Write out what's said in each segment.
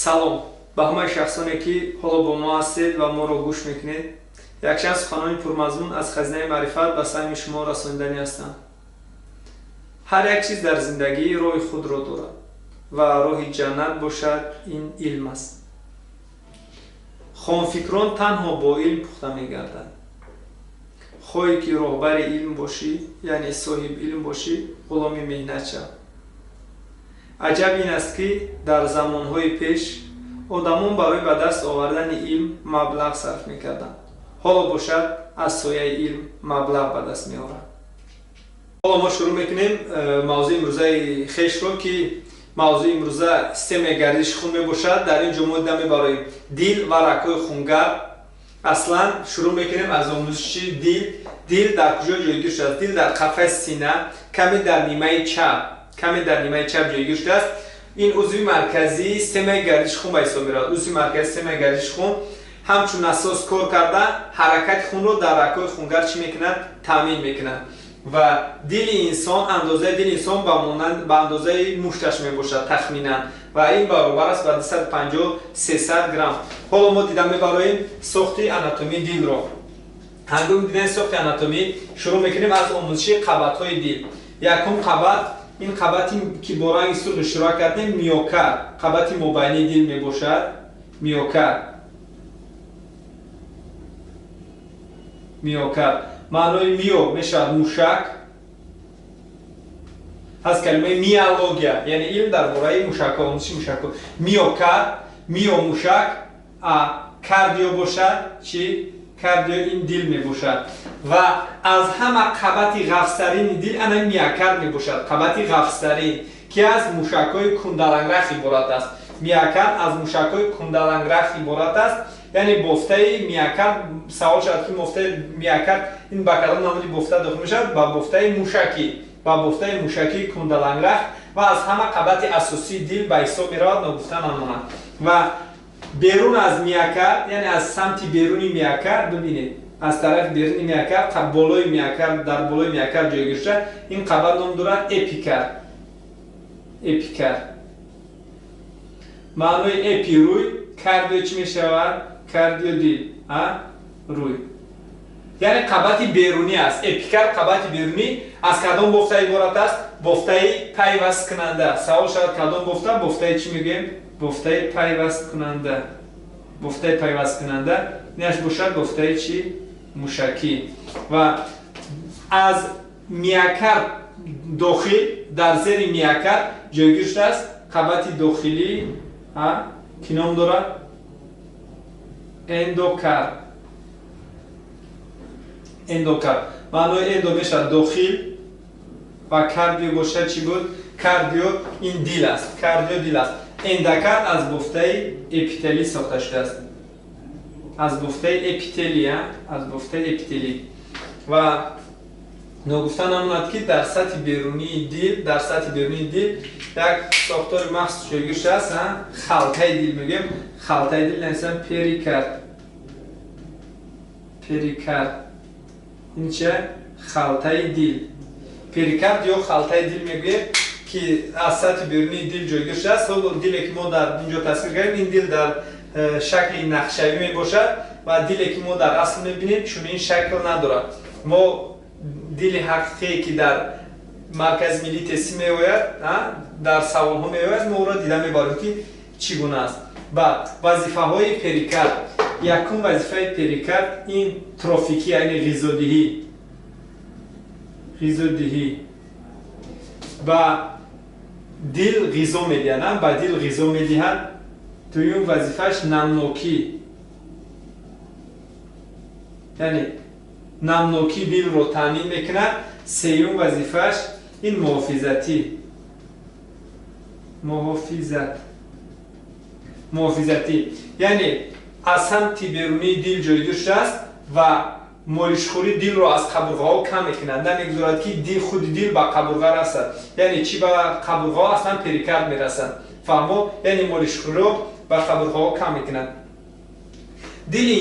салом ба ҳамаи шахсоне ки ҳоло бо мо ҳастед ва моро гӯш мекунед. Якчанд суханони пурмазмун аз хазинаи маърифат ба сайми шумо расонидани ҳастанд. ҳар як чиз дар зиндагӣ роҳи худро дорад ва роҳи ҷаннат бошад ин илм аст. хонфикрон танҳо бо илм пухта мегарданд. хоҳе ки роҳбари илм бошӣ, яъне соҳиб илм бошӣ, ғуломи меҳнат шав. аҷаб ин аст ки дар замонҳои пеш одамон барои ба даст овардани илм маблағ сарф мекарданд. ҳоло бошад аз сояи илм маблағ ба даст меоранд. ҳоло мо шурӯъ мекунем мавзӯи имрӯзаи хешро ки мавзӯи имрӯза системаи гардиши хун мебошад. дар ин ҷо мо дида мебароем дил ва рагҳои хунгар. аслан шурӯъ мекунем аз омӯзиши дил. дил дар куҷо ҷойгир шудааст? Дил дар қафаси сина, каме дар нимаи чап ҷойгир шудааст. ин узви марказии системаи гардиши хун ба ҳисоб меравад. узви марказии системаи гардиши хун ҳамчун насос кор карда ҳаракати хунро дар рагҳои хунгар чӣ мекунад? Таъмин мекунад. ва дили инсон, андозаи дили инсон ба андозаи мушташ мебошад тахминан ва ин баробар аст ба 250-300 грамм. ҳоло мо дида мебароем сохти анатомии дилро. ҳангоми дидани сохти анатомӣ шурӯъ мекунем аз омӯзиши қабатҳои дил. якум қабат, ин қабати ки бо ранги сур ишора кардем, миокард, қабати мобайни дил мебошад. миокард маънои мио мешавад мушак. аз калимаи миология, яъне илм дар бораи мушакҳо, омӯзиши мушакҳо. миокард, мио мушак, кардио бошад чӣ? кардио ин дил мебошад. ва аз ҳама қабати ғафсарини дил ана миокард мебошад. қабати ғафсарин ки аз мушакҳои кундаланграх иборат аст. миокард аз мушакҳои кундаланграх иборат аст. яъне бофтаи миокард, савол шавад ки бофтаи миокард ин ба кадом намуди бофта дохил мешавад? Ба бофтаи мушакии кундаланграх ва аз ҳама қабати асосии дил ба ҳисоб меравад, ногуфта намонад. ва берун аз миокард, яъне аз самти беруни миокард, бибинед, аз тарафи беруни миокард, болои миокард, дар болои миокард ҷойгир шуда, ин қабат ном дорад эпикард. маънои эпи рӯй, кардио чӣ мешавад? кардио дил, рӯй. яъне қабати берунӣ аст. эпикард қабати берунӣ аз кадом бофта иборат аст? бофтаи пайваст кунанда. савол шавад кадом бофта? бофтаи чӣ мегӯем? бофтаи пайваст кунанда. инаш бошад бофтаи чӣ? мушакӣ. ва аз миокард дохил, дар зери миокард ҷойгир шудааст қабати дохилӣ ки ном дорад эндокард. маънои эндо мешавад дохил ва кардио бошад чӣ буд? кардио ин дил аст. эндокард аз бофтаи эпителӣ сохта шудааст. аз бофтаи эпителӣ. ва ногуфта намонад ки дар сатҳи берунии дил як сохтори махсус ҷойгир шудааст. халтаи дил мегӯем. халтаи дил нависам перикард. ин чия? халтаи дил. перикард ё халтаи дил мегӯем ки аз сатҳи берунии дил ҷойгир шудааст. диле ки мо дар инҷо тасвир кардем, ин дил дар шакли нақшавӣ мебошад ва диле ки мо дар асл мебинем чунин шакл надорад. мо дили ҳақиқие ки дар маркази миллии тестӣ меояд, дар саволҳо меояд, мо ӯро дида мебарем ки чӣ гуна аст. баъд вазифаҳои перикард. якум вазифаи перикард ин трофикӣ, яъне ғизодиҳӣ. ба дил ғизо медиҳад, ба дил ғизо медиҳад. дуюм вазифааш намнокӣ, яъне намнокӣ дилро таъмин мекунад. сеюм вазифааш ин муҳофизатӣ, яъне аз самти берунии дил ҷойгир шудааст ва молишхӯри дилро аз қабурғаҳо кам мекунад. намегузорад ки худи дил ба қабурға расад. яъне чӣ ба қабурғаҳо? аслан перикард мерасад. фаҳмо, яъне молишхӯриро ба қабурғаҳо кам мекунад. дили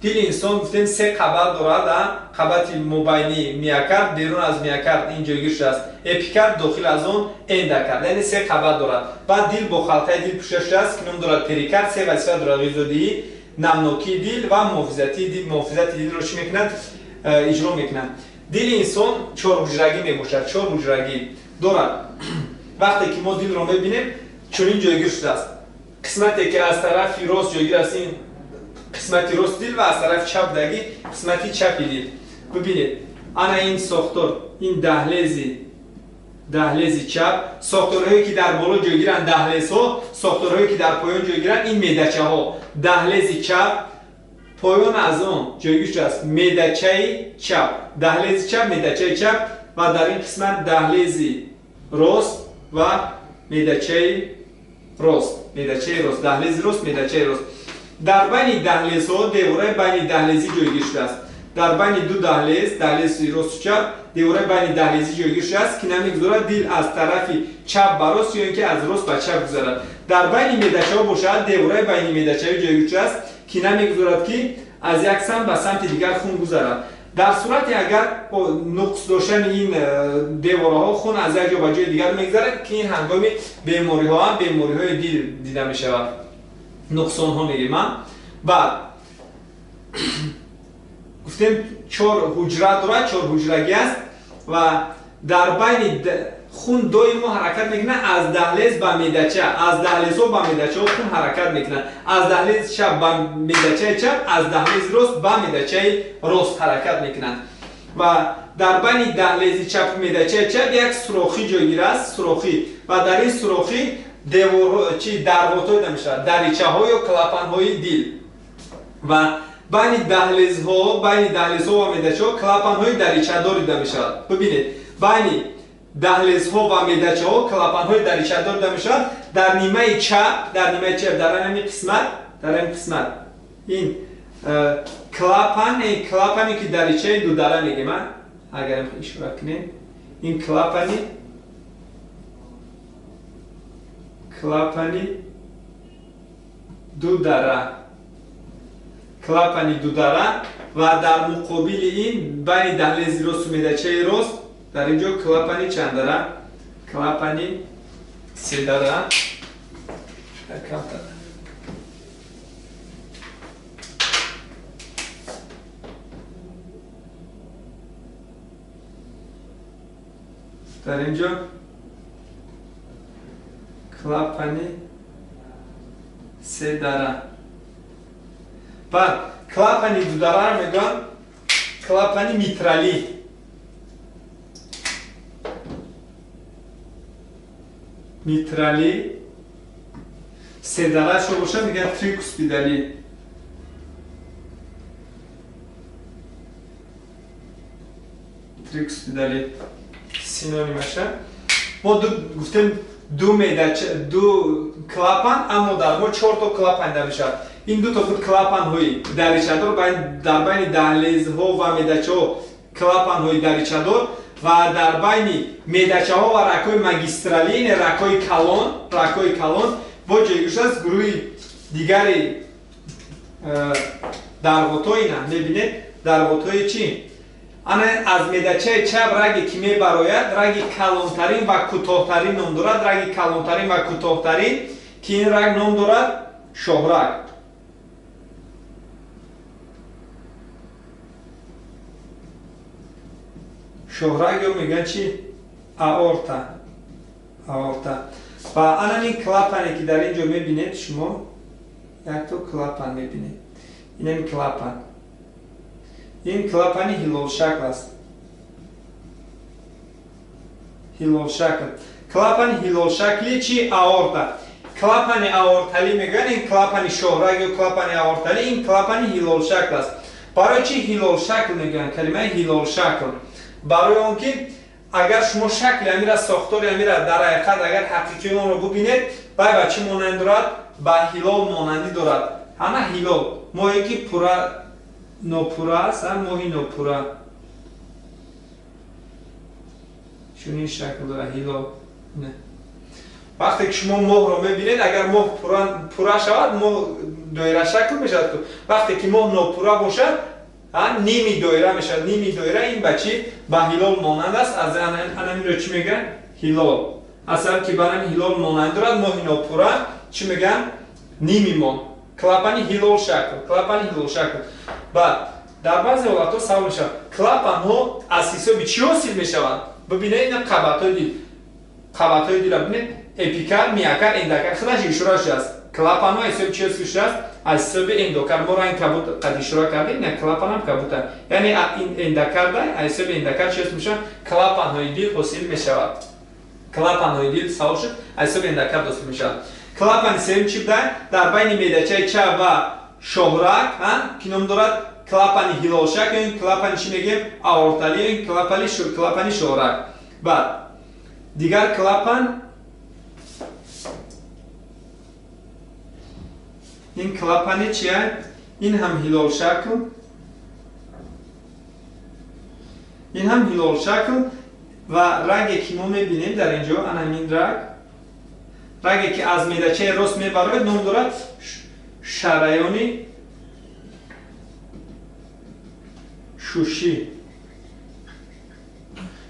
دل انسان گفتیم سه قبض دارد. قبض مبینی میاکارد، بیرون از میاکارد این جایگیرش است. اپیکارد داخل از اون اندوکارد. یعنی سه قبض دارد. بعد دل با خلطه دل پوشش است که نام دارد پریکارد. سه وظیفه دارد: غذادهی، نمناکی دل و محافظتی دل. محافظت دل رو چی میکنند؟ اجرا میکنند. دل انسان چهار حجرگی میباشد. چهار حجرگی دارد. وقتی که ما دل رو میبینیم چنین جایگیر شده است. قسمتی که از طرف راست جایگیر است این قسمتی راست دل و از طرف چپ دگی قسمتی چپی دل. ببینید انا این ساختار، این دهلیزی چپ، ساختارهایی که در بالا جایگیرند دهلیز ها، ساختارهایی که در پایان جایگیرند این میدچه ها. دهلیزی چپ، پایان از آن جایگیر شده است میدچه چپ. دهلیز چپ، میدچه چپ و در این قسمت دهلیزی راست و میدچه راست. دهلیز راست، میدچه راست. در بین دهلیز ها دیواره بین دهلیزی جایگیر شده است. در بین دو دهلیز راست و چپ دیواره بین دهلیزی جایگیر شده است که نمیگذارد دل از طرف چپ به راست یا اینکه از راست به چپ گذرد. در بین میدچه ها باشد دیواره بین میدچه ها جایگیر شده است که نمیگذارد که از یک سمت به سمت دیگر خون گذرد. در صورتی اگر با نقص داشتن این دیواره ها خون از یک جا به جای دیگر میگذرد که این هنگام بیماری های دل دیده می شود. نقصان ها میگیم. بعد گفتیم چهار حجره دارد، چهار حجرگی است و در بین خون دائما حرکت میکنه از دهلیز به میدچه، از دهلیز ها به میدچه ها خون حرکت میکنه، از دهلیز چپ به میدچه چپ، از دهلیز راست به میدچه راست حرکت میکنند. و در بین دهلیز چپ و میدچه چپ یک سوراخی جایگیر است، سوراخی، و در این سوراخی دروازه دیده میشه، دریچه ها یا کلاپن های دل. و بین دهلیز ها و میدچه ها کلاپن های دریچه دار دیده میشه. ببینید بین دهلیز ها و میدچه ها کلاپن های دریچه دار دیده میشه. در نیمه چپ در این قسمت این کلاپنی که دریچه دو دره میگه من اگر هم اشاره کنیم این کلاپنی دو دره و در مقابل این بین دهلیز راست و میدچه راست در اینجا کلاپنی چند دره؟ کلاپنی سه دره. در اینجا کلاپنی سه دره. بعد کلاپنی دو دره رو میگن کلاپنی میترالی. سه دره شو باشه میگن تریکوسپیدالی. سینونیمشه. ما گفتیم دو کلاپن، اما در ما 4 تا کلاپن در میشه. این دو تا خود کلاپن های دریچه دار در بین دهلیز ها و میدچه ها کلاپن های دریچه دار و در بین میدچه ها و رکای ماگیسترالی این رکای کلان با جایگیرش است. گروه دیگری درگوتای نه میبینید درگوتای چی؟ از میدچه چپ رگی که میبراید رگی کلانترین و کوتاهترین نام دارد. رگی کلانترین و کوتاهترین که این رگ نام دارد شاهرگ. شاهرگ یا میگن چی؟ آورتا. و الان این کلاپنی که در اینجا میبینید شما یک تو کلاپن میبینید. این کلاپن. این کلاپنی هیلال شکل است. کلاپن هیلال شکلی چی؟ آورتا. کلاپن آورتالی میگن این کلاپن شاهرگ یا کلاپن آورتالی این کلاپن هیلال شکل است. برای چی هیلال شکل میگن؟ کلمه هیلال شکل برای آنکه اگر شما شکل امیره ساختار امیره در حقیقت اگر حقیقی اون رو ببینید باید چی مانند دارد؟ به هیلال مانندی دارد. همه هیلال ماهی که پورا ناپورا است هم ماهی ناپورا چون این شکل داره هیلال نه. وقتی که شما ماه رو میبینید اگر ماه پورا شود ماه دایره شکل میشد. وقتی که ماه ناپورا باشد نیمی دایره میشد. نیمی دایره این بچی به هلال مانند است. از این رو چی میگن؟ هلال. اصلا که برای هلال مانند دارد ماه ناپورا چی میگن؟ نیمی ماه. کلاپانی هلال شکل. کلاپانی هلال شکل. بعد در بعضی حالات سوال میشود کلاپان ها از حساب چی حاصل میشوند؟ ببینید این قبطای دیل. قبطای دیل ببینید اپیکال، میاکال، اندوکال خودش اشارهش است. کلاپان ها حساب چی حاصل است؟ از حساب اندوکال. ما را این کبوت قد اشاره کردیم. نه کلاپان هم کبوته. یعنی این اندوکال دا از حساب اندوکال چی حاصل میشه؟ کلاپان های دیل حاصل میشود. کلاپان های دیل سوال شد از حساب اندوکال حاصل میشود. کلاپان سوم چی بوده؟ در بین میدهچه چپ و شهرک که نام دارد کلاپانی هلال شکل. این کلاپانی چی میگیم؟ آورتالی. این کلاپانی شهرک. بعد دیگر کلاپان این کلاپانی چیه؟ این هم هلال شکل. این هم هلال شکل و رنگی که ما میبینیم در اینجا همین رنگی که از میدهچه راست میبره نام دارد شریانی شوشی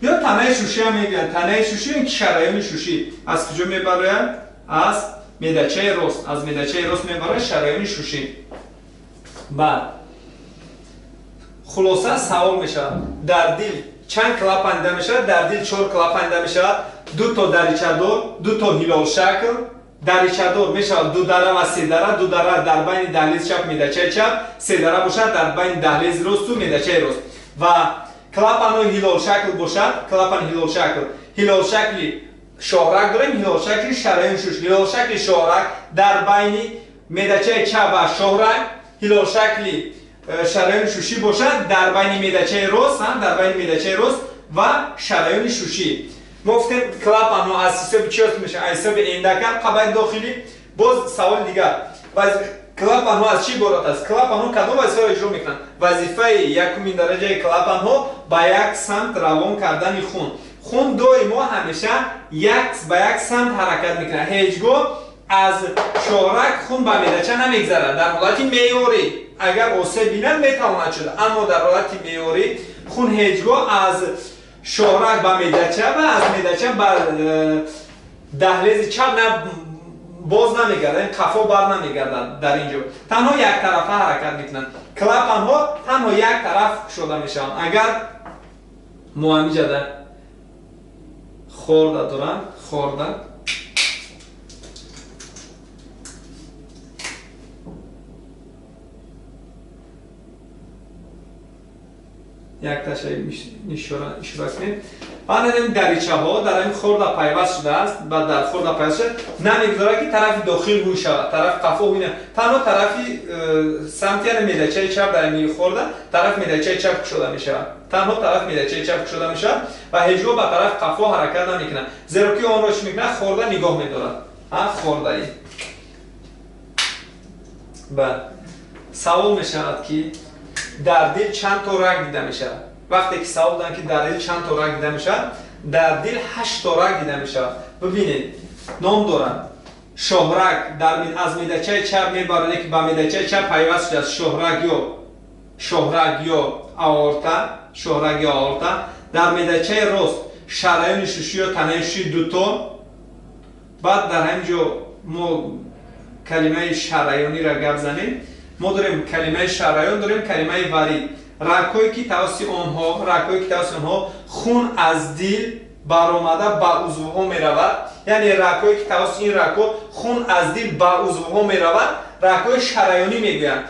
یا تنه شوشی هم میگن. تنه شوشی این شریان شوشی از کجا میبره؟ از میدهچه راست. از میدهچه راست میبره شریان شوشی. بعد خلاصه سوال میشه در دل چند کلاپان دیده میشه؟ در دل 4 کلاپان دیده میشه. 2 تا دریچه دار، 2 تا هلال شکل. دریچه دار میشه 2 دره و 3 دره. 2 دره در بین دهلیز چپ میدهچه چپ، 3 دره باشد در بین دهلیز راست و میدهچه راست. و کلاپان هلال شکل باشد. کلاپان هلال شکل. هلال شکلی شهرک داریم. هلال شکلی شریان شوشی. هلال شکلی شهرک در بین میدهچه چپ و شهرک. هلال شکلی شریان شوشی باشد در بین میدهچه راست. در بین میدهچه راست و شریان شوشی. ما گفتیم کلاپان ها از حساب چی هست میشه؟ از حساب اندوکال قبض داخلی. باز سوال دیگر کلاپان ها از چی عبارت است؟ کلاپان ها کدام وظیفه را اجرا میکنند؟ وظیفه یکمین درجه کلاپان ها به یک سمت روان کردن خون. خون دائما همیشه به یک سمت حرکت میکنه. هیچگاه از شهرک خون به میدهچه نمیگذره. در حالت معیاری اگر آسیب بینند میتواند شده، اما در حالت معیاری خون هیچگاه از شهرک به میدهچه و از میدهچه به دهلیز چپ باز نمیگردن. این قفا بر نمیگردن. در اینجا تنها یک طرفه حرکت میکنن. کلاپان ها تنها یک طرف شده میشن. اگر ما همینجا خورده دارن، خورده یک تاشو اشاره کنیم. بعد این دریچه ها در این خورده پیوست شده است. بعد در خورده پیوست شده نمیگذاره که طرف داخل روی شود. طرف قفا بینه. تنها طرفی سمت یعنی میدهچه چپ در این خورده طرف میدهچه چپ شده میشه. تنها طرف میدهچه چپ شده میشه و هیچگاه به طرف قفا حرکت نمیکنه. زیرا که آن را چی میکنه؟ خورده نگاه میدارد. خورده ای. بعد سوال میشود که در دل چند تا رنگ دیده میشه؟ وقتی که سوال دادن که در دل چند تا رنگ دیده میشه؟ در دل 8 تا رنگ دیده میشه. ببینید نام دارن. شهرک در از میدهچه چپ میبرنه که با میدهچه چپ پیوست شده است. شهرک یا آورتا. شهرک یا آورتا. در میدهچه راست شریان شوشی و تنه شوشی 2 تا. بعد در همینجا ما کلمه شریانی را گپ زنیم. ما داریم کلمه شریان، داریم کلمه ورید. رگ‌هایی که توسط آنها خون از دل برآمده به عضوها میرود. یعنی رگ‌هایی که توسط این رگ‌ها خون از دل به عضوها میرود رگ‌های شریانی میگویند.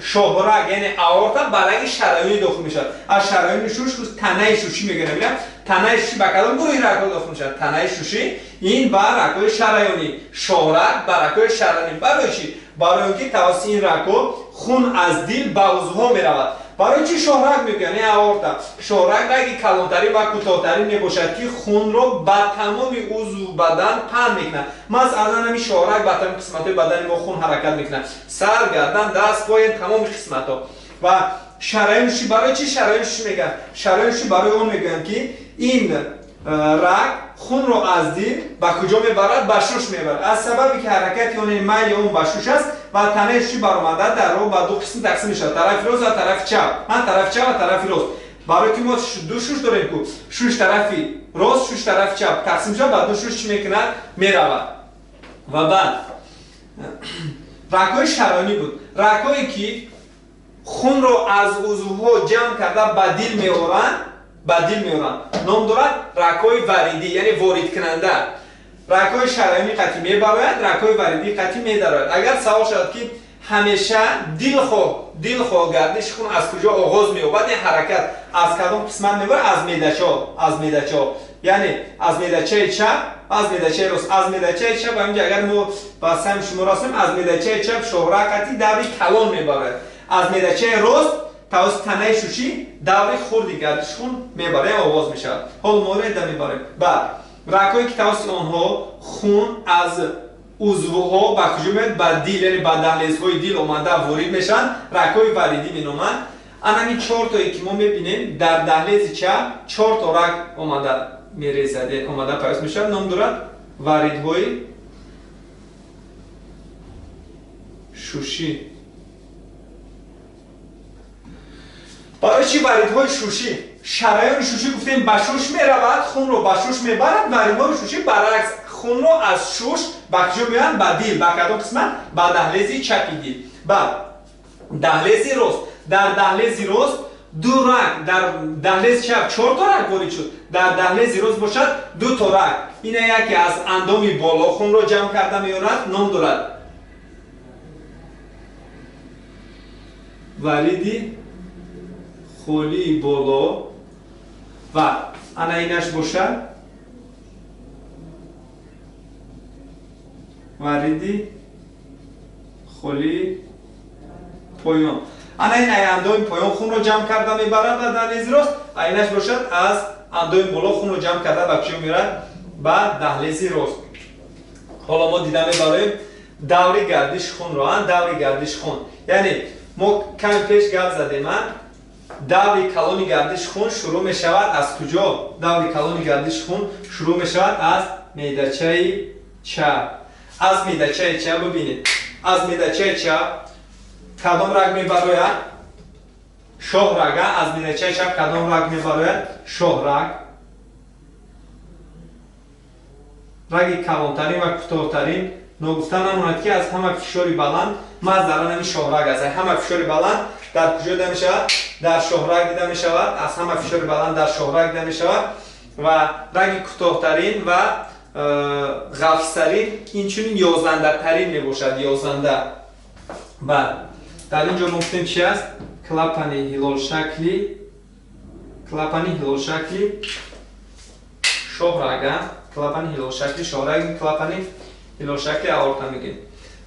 شهرک یعنی آورتا به رگ شریانی داخل میشد. از شریان شوش تنه شوشی میگن. تنه شوشی به کدام گروه رگ‌ها داخل میشد؟ تنه شوشی این به رگ‌های شریانی. شهرک به رگ‌های شریانی. برای چی؟ برای اینکه توسط این رگ‌ها خون از دل به عضوها میرود. برای چی شهرک میگن؟ این آورتا. شهرک رگی کلانترین و کوتاه‌ترین میباشد که خون را به تمام عضو بدن پهن میکنه. از همین شهرک به تمام قسمت‌های بدن ما خون حرکت میکنه. سر، گردن، دست، پای، تمام قسمت‌ها. و شریانشی برای چی شریانشی میگن؟ شریانشی برای اون میگن که این رگ خون رو از دل به کجا میبرد؟ به شش میبرد. از سببی که حرکت یعنی میل اون به شش است و تنه شش برآمده در رو به دو قسم تقسیم میشه، طرف راست و طرف چپ. طرف چپ و طرف راست. برای که ما دو شش داریم که شش طرفی راست، شش طرف چپ تقسیم شده، بعد دو شش چی میکنه؟ میرود. و بعد رگ‌های شرانی بود. رگ‌هایی که خون رو از عضوها جمع کرده به دل میآورند، نام دارد رگ‌های وریدی، یعنی وارد کننده. رگ‌های شرانی قطعی میبراید، رگ‌های وریدی قطعی میدراید. اگر سوال شد که همیشه دلخواه گردش خون از کجا آغاز می‌یابد، این حرکت از کدام قسمت میبره؟ از میده‌چه‌ها، یعنی از میده‌چه چپ، از میده‌چه راست. از میده‌چه چپ همینجا اگر ما با سهم شما راستیم، از میده‌چه چپ شهره قطعی دوری کلان میبره. از میده‌چه راست توسط تنه شوشی دوری خردی گردش خون میبره، آغاز میشه. حالا مورد میبره. بعد رگ‌هایی که توسط آنها خون از عضوها به کجا میاد؟ به دل، یعنی به دهلیزهای دل اومده وارد میشن، رگ‌های وریدی مینامند. همین 4 تایی که ما میبینیم در دهلیز چپ 4 تا رگ اومده میریزه، اومده پیوست میشه، نام دارد وریدهای شوشی. برای چی وریدهای شوشی؟ شریان شوشی گفتیم به شش میرود، خون رو به شش میبرد. وریدهای شوشی برعکس، خون رو از شش به کجا میان؟ به دل. به کدام قسمت؟ به دهلیز چپی دل. بعد دهلیز راست، در دهلیز راست دو رگ، در دهلیز چپ 4 تا رگ وارد شد، در دهلیز راست باشد 2 تا رگ. این یکی از اندام بالا خون رو جمع کرده میارد، نام دارد ورید خولی بالا و انا اینش باشد ورید خولی پایان. انا این اندام پایان خون رو جمع کرده میبرد و دهلیز راست. اینش باشد از اندام بالا خون رو جمع کرده به کجا میرد؟ به دهلیز راست. حالا ما دیدن میبریم دوری گردش خون رو. دوری گردش خون یعنی ما کمی پیش گپ زدیم، دوری کلانی گردش خون شروع می شود از کجا؟ دوری کلانی گردش خون شروع می شود از میده‌چه چپ. از میده‌چه چپ ببینید، از میده‌چه چپ کدام رگ می براید؟ شاه رگ. از میده‌چه چپ کدام رگ می براید؟ شاه رگ. رگ کلانترین و کوتاه‌ترین نگفتن نماند که از همه فشاری بلند مزدران همین شاه رگ است. همه فشاری بلند در کجا دیده می شود؟ در شاه رگ دیده می شود. از همه فشاری بلند در شاه رگ دیده می شود. و رگ کوتاه‌ترین و غلظترین اینچنین یازنده ترین می باشد، یازنده. بعد در اینجا گفتیم چی است؟ کلپن هلال شکلی شاه رگ. کلپن هلال شکلی شاه رگ، کلپن هلال شکلی آورتا میگیم.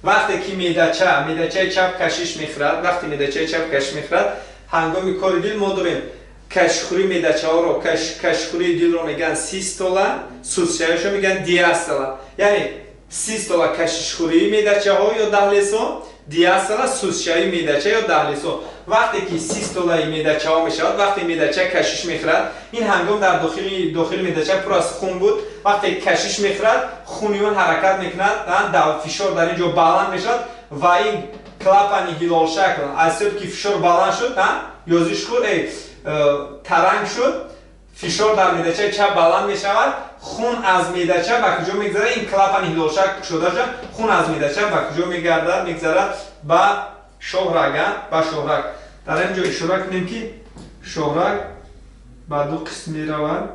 وقتی که میده‌چه چپ کشش میخورد، وقتی میده‌چه چپ کشش میخورد، هنگام کار دل ما داریم کشخوری میده‌چه ها رو، کشخوری دل رو میگن سیستولا، سوسچه‌هاش رو میگن دیاستولا. یعنی سیستولا کششخوری میده‌چه ها یا دهلیز ها، دیاستولا سوسچه‌ی میده‌چه یا دهلیز ها. وقتی که سیستولای میده‌چه ها میشود، وقتی میده‌چه کشش میخورد، این هنگام در داخل میده‌چه پر از خون بود. وقتی کشش میخورد خونیون حرکت میکند، در فشار در اینجا بلند میشد و این کلپن هلال شکل از طور که فشار بلند شد، یازش خور ترنگ شد، فشار در میده‌چه چپ بلند میشود، خون از میده‌چه به کجا میگذره؟ این کلپن هلال شکل شده شد، خون از میده‌چه به کجا میگذره؟ به شاه رگ. در اینجا اشاره کنیم که شاه رگ به دو قسم می رود.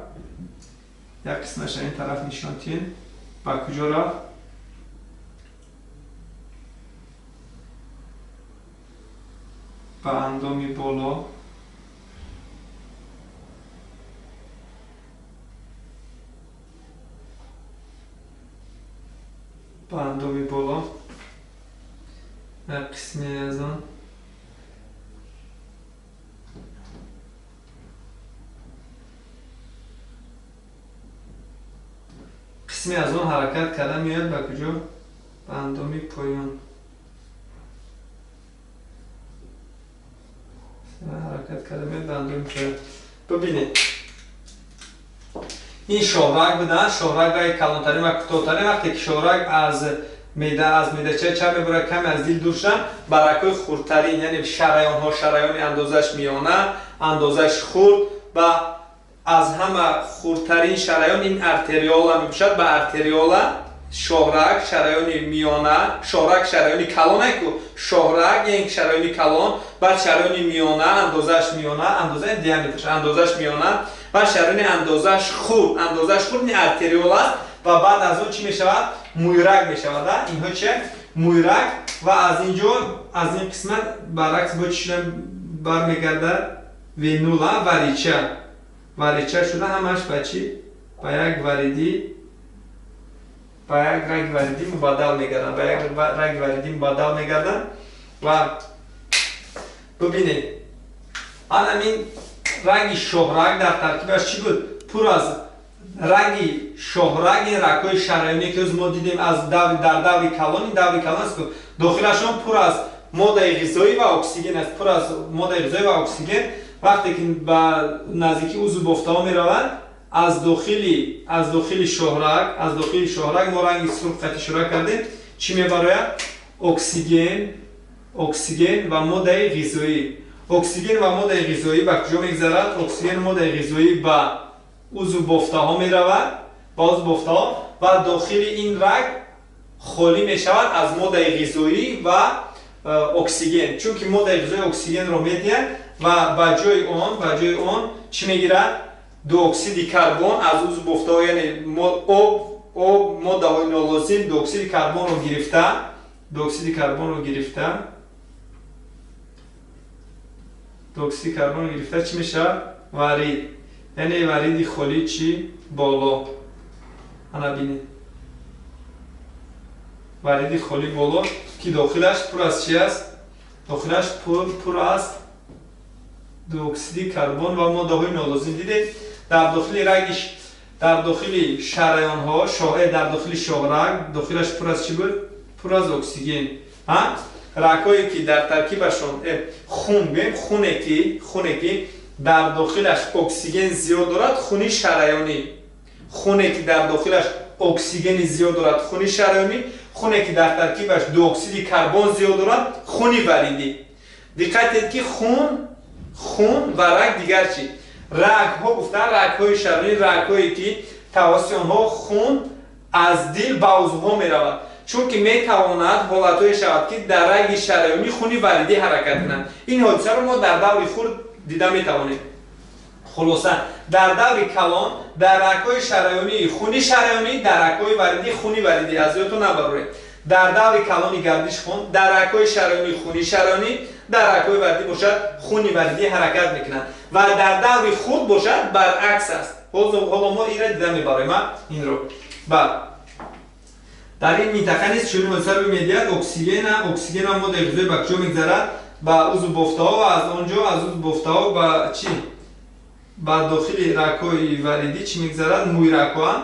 یک قسمش این طرف نشان دهیم. به کجا رفت؟ به اندام بالا یک قسمی از آن حرکت کرده میاد به کجا؟ به اندام پایان. حرکت کرده میاد به اندام پایان. ببینید این شهرک بودن، شهرک رای کلانترین و کوتاه‌ترین. وقتی که شهرک از میدهچه چپ میبره کمی از دیل دور شدن، برکای خردترین یعنی شریان ها، شریان اندازش میانه، اندازش خرد و از همه خردترین شریان این ارتریولا میباشد. به ارتریولا شهرک شریان میانه، شهرک شریان کلان است، شهرک یک شریان کلان، بعد شریان میانه اندازش میانه، اندازه دیامترش اندازش میانه و شریان اندازش خرد، اندازش خرد این ارتریولا است. و بعد از اون چی میشود؟ مویرک میشود. اینها چه؟ مویرک. و از اینجا از این قسمت برعکس با چی برمیگرده؟ وینولا وریچه. وریچه شده همش به چی؟ به یک وریدی، به یک رنگ وریدی مبادل میگردن، به یک رنگ وریدی مبادل میگردن. و ببینید همین رنگ شهرک در ترکیبش چی بود؟ پر از رنگی شهرک، این رگ‌های شریانی که ما دیدیم از در دور کلان، این دور کلان است که داخلشان پر از ماده غذایی و اکسیژن است، پر از ماده غذایی و اکسیژن. وقتی که به نزدیکی عضو بافته میروند، از داخل شهرک ما رنگ سرخ خطی شروع کردیم. چی میبراید؟ اکسیژن و ماده غذایی. اکسیژن و ماده غذایی به کجا میگذرد؟ اکسیژن و ماده غذایی به عضو بافته ها می رود، با عضو بافته ها و داخل این رگ خالی می شود از ماده غذایی و اکسیژن. چون که ماده غذایی اکسیژن رو می دهد و به جای آن چی می گیرد؟ دو اکسید کربن از عضو بافته ها، یعنی آب ماده های نالازم دو اکسید کربن رو گرفته، چی می شود؟ ورید. یعنی ورید خالی چی؟ بالا. انا بینید ورید خالی بالا که داخلش پر از چی است؟ داخلش پر از دو اکسید کربن و ماده های نالازم. دیدید در داخل رگش، در داخل شریان ها، در داخل شهرک داخلش پر از چی بود؟ پر از اکسیژن. رگ‌هایی که در ترکیبشون خون بیم، خونه که در داخلش اکسیژن زیاد دارد، خونی شریانی. خونه که در داخلش اکسیژن زیاد دارد، خونی شریانی. خونه که در ترکیبش دو اکسید کربن زیاد دارد، خونی وریدی. دقت کنید که خون و رگ دیگر چی؟ رگ ها گفتن رگ های شریانی، رگ هایی که توسط آنها خون از دل به عضوها می رود. چون که می تواند حالتهای شود که در رگ شریانی خونی وریدی حرکت کنند. این حادثه رو ما در دور خرد دیده می توانیم. خلاصه در دور کلان در رگ‌های شریانی خونی شریانی، در رگ‌های وریدی خونی وریدی. از یادتون نبرید. در دور کلان گردش خون، در رگ‌های شریانی خونی شریانی، در رگ‌های وریدی باشد خونی وریدی حرکت میکنند و در دور خود باشد برعکس است. حالا ما این را دیده میبریم این رو. بعد در این منطقه نیست چون مثلا میدید اکسیژن هم ماده غذایی به کجا میگذرد؟ به عضو بافته ها و از آنجا از عضو بافته ها به چی؟ به داخل رگ‌های وریدی چی میگذرد؟ مویرک ها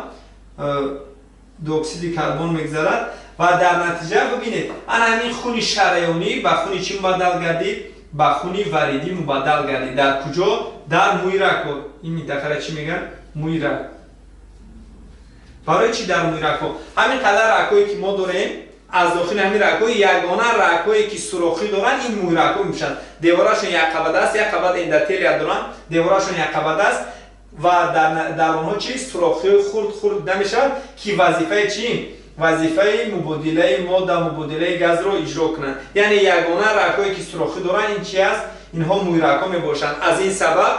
دو اکسید کربن میگذرد و در نتیجه ببینید همین خون شریانی به خون چی مبدل گردید؟ به خون وریدی مبدل گردید. در کجا؟ در مویرک ها. این منطقه را چی میگن؟ مویرک. برای چی در مویرک ها؟ همین قدر رگ‌هایی که ما داریم از داخل همین رگ‌های یگانه رگ‌هایی که سوراخی دارن این مویرک ها میشن. دیوارشون یک قبضه است، یک قبضه اندوتلیال دارن، دیوارشون یک قبضه است و در آنها چی؟ سوراخی خرد نمیشن که وظیفه چی؟ وظیفه مبادله ماده، مبادله گاز رو اجرا کنند. یعنی یگانه رگ‌هایی که سوراخی دارن این چی است؟ اینها مویرک ها میباشند. از این سبب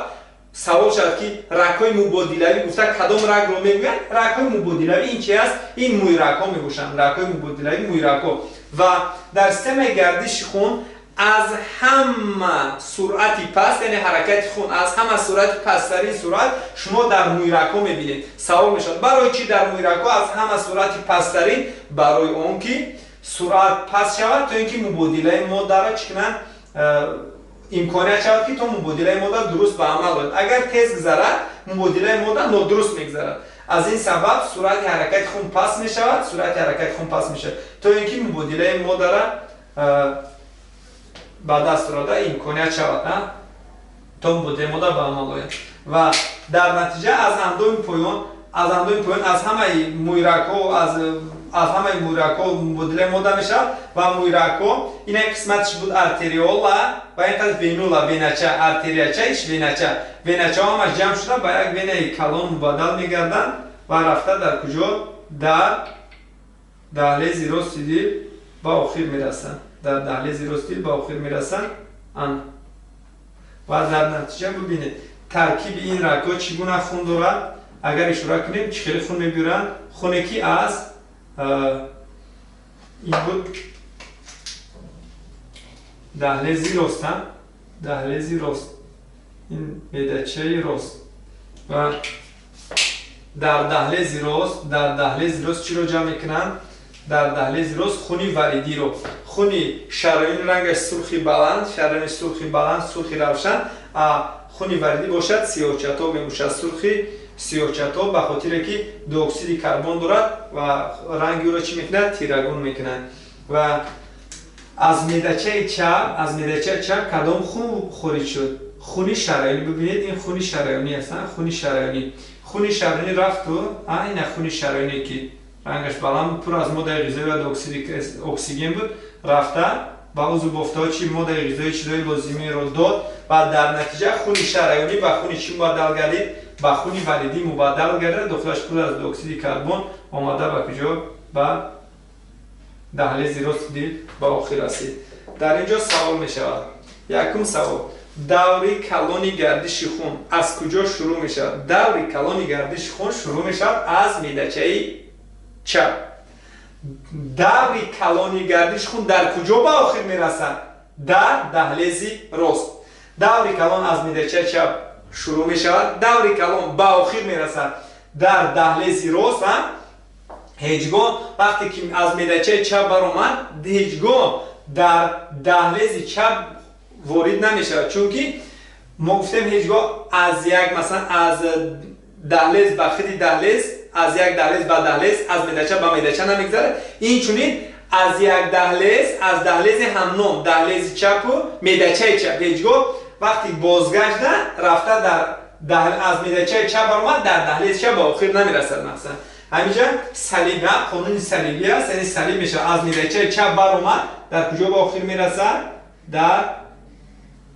سوال شد که رگ‌های مبادله‌ای گفته کدام رگ رو میگویند؟ رگ‌های مبادله‌ای این چی است؟ این مویرک ها میباشند. رگ‌های مبادله‌ای مویرک ها. و در سیستم گردش خون از همه سرعت پست، یعنی حرکت خون از همه سرعت پست‌ترین سرعت شما در مویرک ها میبینید. سوال میشد برای چی در مویرک ها از همه سرعت پست‌ترین؟ برای اون که سرعت پست شود تا اینکه مبادله ماده را چکنن امکانیت شود که تا مبادله ماده درست به عمل آید. اگر تیز گذرد مبادله ماده نادرست میگذرد. از این سبب سرعت حرکت خون پست می شود، تا اینکه مبادله ماده را به دست داده امکانیت شود تا مبادله ماده به عمل آید. و در نتیجه از اندام پایان از اندوی پایین از همه مویرک‌ها از همه مویرک‌ها مبادله ماده میشه و مویرک‌ها این قسمتش بود ارتریولا و این قسمت وینولا وینچه ارتریاچهش وینچه همش جمع شده با یک وینه کلون مبادل میگردن و رفته در کجا در دهلیز راست دل با آخر میرسن در دهلیز راست دل با آخر میرسن و در نتیجه ببینید ترکیب این رگ‌ها چگونه خون دارد. اگر اشاره کنیم چه خیلی خون میبرن. خونی که از این بود دهلیزی راست هم دهلیزی راست این میدچه راست و در دهلیز راست چی رو جمع میکنن؟ در دهلیز راست خونی وریدی رو خونی شرایین رنگش سرخی بلند سرخی روشن خونی وریدی باشد سیاه‌چتا میموشد سرخی سیاه‌چتا به خاطر که دو اکسید کربن دارد و رنگ او را چی میکنند؟ تیرگون میکنند. و از میدچه چپ کدام خون خارج شد؟ خونی شرایینی. ببینید این خونی شرایینی هستن. خونی شرایینی رفت تو این خونی شرایینی که رنگش بلند پر از ماده غذایی و اکسیژن بود رفته با عضو گفته چی ماده غذایی چیزای لازمی رو داد و در نتیجه خونی شرایینی به خونی چی مبادل گردید؟ به خونی وریدی مبادل گردید. داخلش پر از اکسید کربن آمده به کجا؟ به دهلیز راست دل به آخر رسید. در اینجا سوال می شود. یکم سوال دوری کلانی گردش خون از کجا شروع می شود؟ دوری کلانی گردش خون شروع می شود از میدچه چپ. دوری کلانی گردش خون در کجا به آخر می رسد؟ در دهلیز راست. دوری کلان از میدچه چپ شروع می شود. دوری کلان به آخر می رسد در دهلیز راست. هیچگاه وقتی که از میدچه چپ برآمد هیچگاه در دهلیز چپ وارد نمیشه چون که ما گفتیم هیچگاه از یک مثلا از دهلیز به خود دهلیز از یک دهلیز به دهلیز از میدچه به میدچه نمیگذره. این چونین از یک دهلیز از دهلیز همنام دهلیز چپ و میدچه چپ هیچگاه وقتی بازگشته رفته در از میدچه چپ برآمد در دهلیز چپ به آخر نمیرسد. مثلا همینجا صلیب قانون صلیبی است. یعنی صلیب میشه از میدچه چپ برآمد در کجا به آخر میرسد؟ در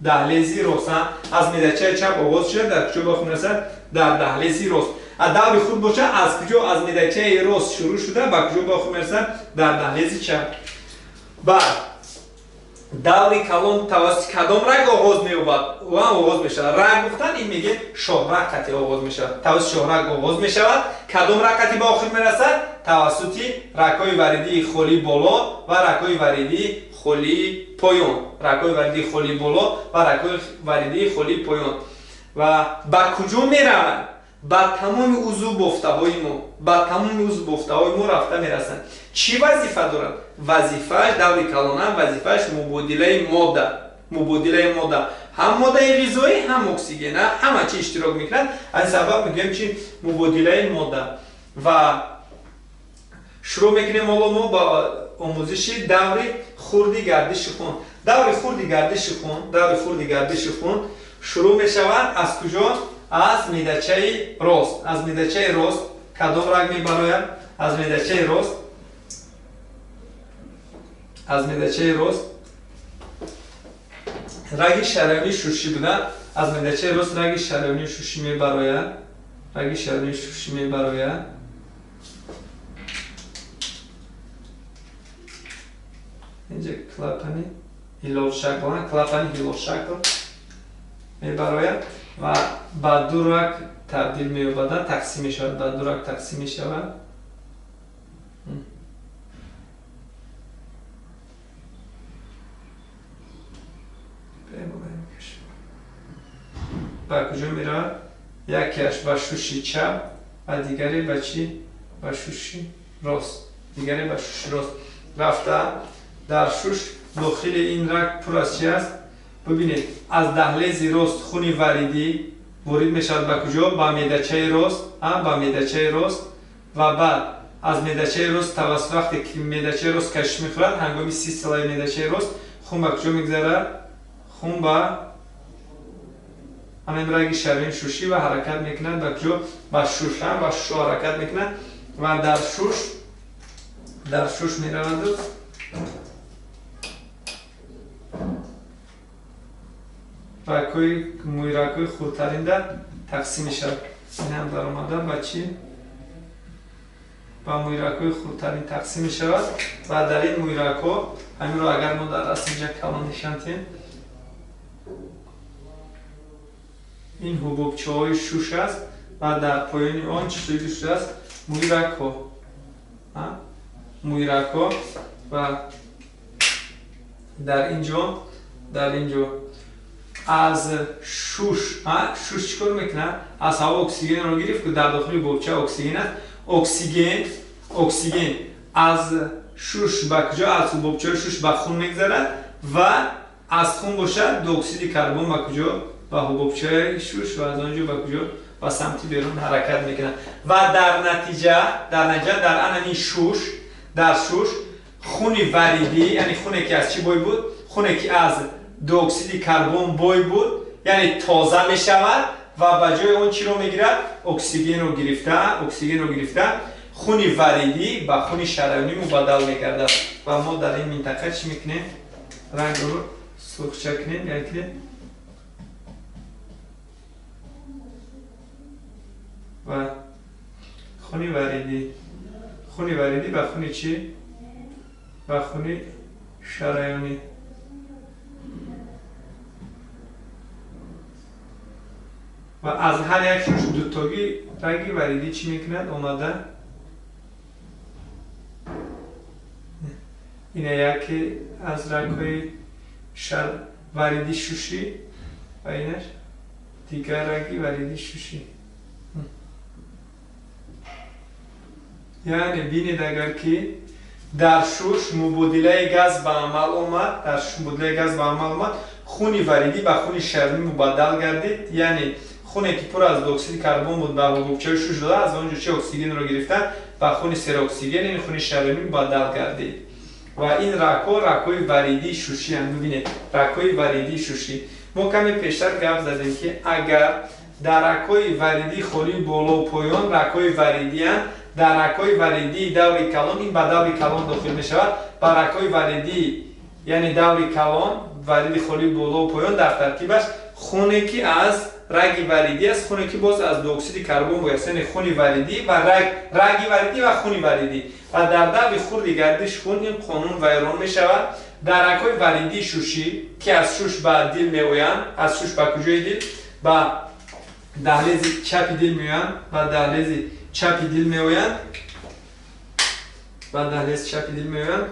دهلیزی راست. از میدچه چپ آغاز شده در کجا به آخر میرسد؟ در دهلیزی راست. دوری خود باشه از کجا از میدچه راست شروع شده به کجا به آخر میرسد؟ در دهلیزی چپ. بعد دوری کلان توسط کدام رگ آغاز می‌یابد و آغاز می‌شود؟ رگ گفتن این میگه شاهرگ قطعی آغاز می‌شود. توسط شاهرگ آغاز می‌شود. کدام رگ قطعی به آخر می‌رسد؟ توسط رگ‌های وریدی خالی بالا و رگ‌های وریدی خالی پایان. رگ‌های وریدی خالی بالا و رگ‌های وریدی خالی پایان. و به کجا می‌روند؟ به تمام عضو بافته‌های ما رفته می‌رسند. چی وظیفه دارند؟ وظیفه‌اش دوری کلان وظیفه‌اش مبادله ماده هم ماده غذایی هم اکسیژن همه چی اشتراک میکنند. از سبب میگیم چی مبادله ماده. و شروع میکنیم حالا ما با آموزش دوری خردی گردش خون. دوری خردی گردش خون شروع میشود از کجا؟ از میدچه راست. از میدچه راست کدام رگ میبراید؟ از میدچه راست رگ شرایینی شوشی بوده. از میدچه راست رگ شرایینی شوشی میبراید. اینجا کلاپنی هیلال شکل میبراید و به دو رگ تبدیل می‌یابد. تقسیم می‌شود. به دو رگ تقسیم می‌شود. به کجا می‌رود؟ یکیش به شوشی چپ و دیگری به چی؟ به شوشی راست. رفته در شوش داخل این رگ پر از چی است؟ ببینید از دهلیز راست خونی وریدی وارد میشود به کجا؟ به میدچه راست و بعد از میدچه راست توسط وقتی که میدچه راست کشش میخورد هنگامی سیستولای میدچه راست خون به کجا میگذرد؟ خون به همین رگ شرایین شوشی و حرکت میکنند به کجا؟ به شوش هم و شو حرکت میکنند و در شوش میروند رگ‌های مویرگ‌های خردترین در تقسیم میشود. این هم در آمده به چی؟ به مویرگ‌های خردترین تقسیم میشود و در این مویرگ‌ها همین رو اگر ما در رسم اینجا کلان نشان دهیم این حبوبچه‌های شوش است و در پایان آن چیزی شده است مویرگ‌ها و در اینجا از شوش چیکار میکنه؟ از هوا اکسیژن رو گرفت که در داخل حبوبچه اکسیژن است. اکسیژن از شوش به کجا؟ از حبوبچه شوش به خون میگذرد و از خون باشد دی اکسید کربن به کجا؟ به حبوبچه شوش و از آنجا به کجا؟ به سمت بیرون حرکت میکنه و در نتیجه در انمی شوش خون وریدی، یعنی خونی که از چی بوی بود؟ خونی که از دی اکسید کربن بوی بود، یعنی تازه میشود و به جای اون چی رو میگیرد؟ اکسیژن رو گرفته خون وریدی به خون شرایینی مبادل میکرده و ما در این منطقه چی میکنیم؟ رنگ رو سرخچه کنیم، یعنی و خون وریدی به خون چی؟ به خون شرایینی و از هر یک شوش دوتاگی رنگی وریدی چی میکند؟ اومده اینه یکی از رنگ‌های وریدی شوشی و اینش دیگر رنگی وریدی شوشی. یعنی بینید اگر که در شوش مبادله گاز به عمل آمد، خون وریدی به خون شرمی مبادل گردید، یعنی خونی که پر از دی اکسید کربن بود به حبوبچه شوش داده از اونجا چه اکسیژن رو گرفتن به خون سر اکسیژن، این خون شرمی مبادل گردید و این رگ‌های وریدی شوشی هم. ببینید رگ‌های وریدی شوشی ما کمی پیشتر گپ زدیم که اگر در رگ‌های وریدی خالی بالا و پایان رگ‌های وریدی هم در رگ‌های وریدی دور کلان این به دور کلان داخل می شود. با رگ‌های وریدی یعنی دور کلان وریدی خالی بالا و پایان در ترکیبش خونی که از رگ وریدی است، خونی که باز از دی اکسید کربن باید، یعنی خون وریدی و رگ وریدی و خون وریدی و در دور خرد گردش خون این قانون ویران می شود. در رگ‌های وریدی شوشی که از شوش به دل می آیند، از شوش به کجای دل؟ به دهلیز چپ دل می آیند و دهلیز چپ دل می آیند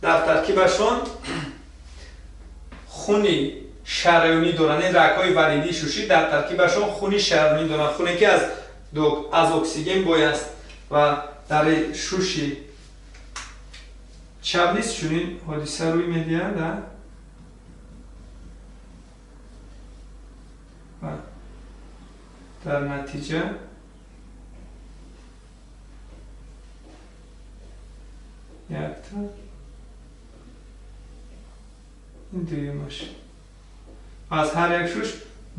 در ترکیبشان خونی شرایینی دارند. این رگ‌های وریدی شوشی در ترکیبشان خونی شرایینی دارند، خونی که از اکسیژن بایست و در شوشی چپ نیست چونین حادثه روی میدهند و در نتیجه یک تا این دویمش از هر یک شوش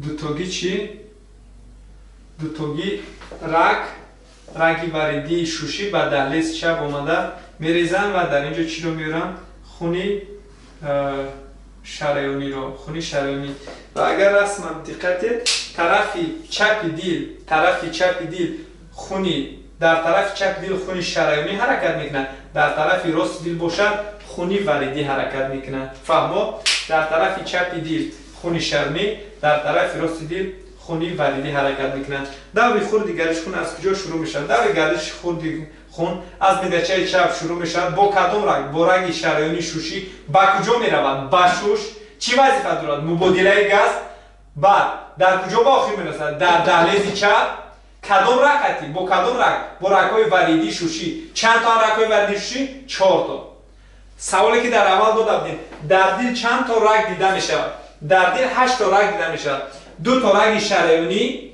دوتاگی چی؟ دوتاگی رگ وریدی شوشی به دهلیز چپ آمده میریزن و در اینجا چی رو میارن؟ خونی شرایینی و اگر رسما دقت طرف چپ دل خونی در طرف چپ دل خونی شرایینی حرکت میکنه، در طرف راست دل باشد خونی وریدی حرکت میکنه. فهمو؟ در طرف چپ دل خونی شرمی، در طرف راست دل خونی وریدی حرکت میکنه. دور خرد گردش خون از کجا شروع میشه؟ دور گردش خون از بدنچه چپ شروع میشه. با کدام رگ؟ با رگ شرایینی شوشی به کجا میرود؟ به شوش چی وظیفه دارد؟ مبادله گاز. بعد در کجا به آخر میرسد؟ در دهلیز چپ. کدام رگتی؟ با کدام رگ؟ با رگ‌های وریدی شوشی. چند تا رگ‌های وریدی شوشی؟ 4 تا. سوالی که در اول دادم در دل چند تا رگ دیده میشود؟ در دل 8 تا رگ دیده میشود. 2 تا رگ شرایینی،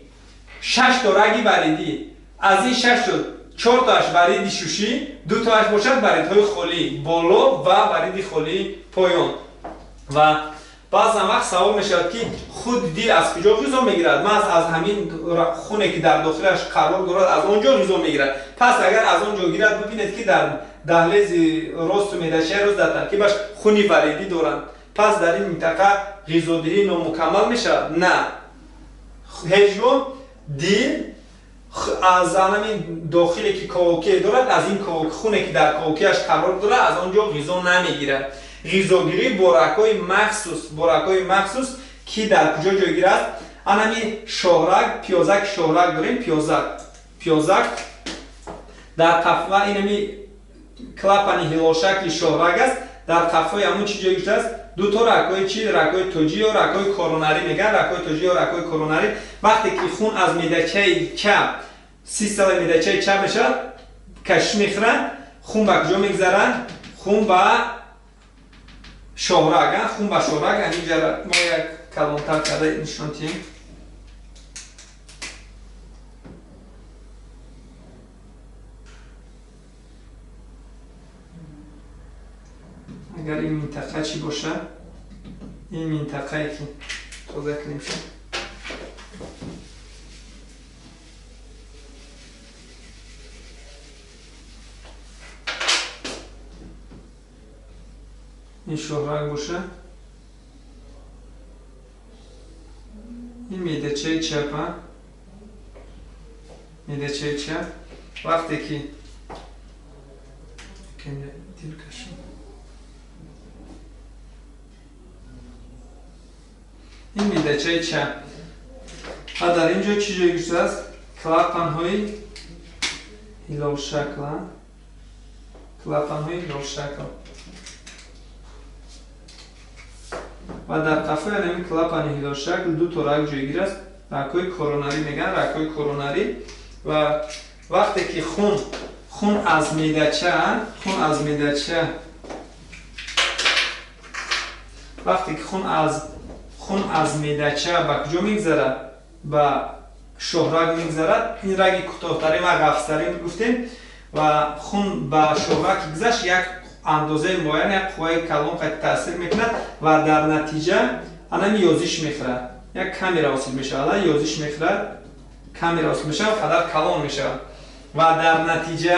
6 تا رگ وریدی. از این 6 تا 4 تاش وریدی شوشی، 2 تاش باشد وریدهای خالی بالا و وریدی خالی پایان. و بعضا وقت سوال میشود که خود دل از کجا غذا میگیرد؟ محض از همین خونه که در داخلش قرار دارد از اونجا غذا میگیرد. پس اگر از اونجا گیرد ببینید که در دهلیز راست معده‌چه روز در ترکیبش خونی وریدی دارند. پس در این منطقه غذادهی نامکمل میشود؟ نه. هیچگاه دل از همین داخلی که کاوکی دارد از این خونه که در کاوکیش قرار دارد از آنجا غذا نمیگیرد. غذاگیری بارک‌های مخصوص که در کجا جایگیر است؟ همین شاهرگ، پیازک شاهرگ داریم. پیازک در قفوه اینمی کلاپانی هلال شکل شاهرگ است. در قفوه همون چی جایگیر است؟ دو تا رگ‌های چی؟ رگ‌های توجی یا رگ‌های کورونری میگن. رگ‌های توجی یا رگ‌های کورونری وقتی که خون از معده‌چه چپ سیستم معده‌چه چپ میشه کشش میخورن، خون به کجا میگذرن؟ خون به شاهرگ. خون به شاهرگ اینجا ما یک کلانتر کرده نشون دهیم. اگر این منطقه چی باشه؟ این منطقه که توضیح کنیم شد. این شاهرگ باشه. این معده‌چه چپ. معده‌چه چپ وقتی که دل کشیم این معده‌چه چپ و در اینجا چی جایگیر است؟ کلاپن‌های هلال شکل. کلاپن‌های هلال شکل و در قفه این کلاپن هلال شکل دو تا رگ جایگیر است. رگ‌های کورونری میگن. رگ‌های کورونری و وقتی که خون از معده‌چه وقتی که خون از معده‌چه به کجا میگذره؟ به شاهرگ میگذرد. این رگ کوتاه‌تری و قفس‌تری گفتیم و خون به شاهرگ گذشت یک اندازه معین یک قوه کلان قد تاثیر میکنه و در نتیجه الان یازش میخوره. یک کمی حاصل میشه. الان یازش میخوره، کمی حاصل میشه و قدر کلان میشه و در نتیجه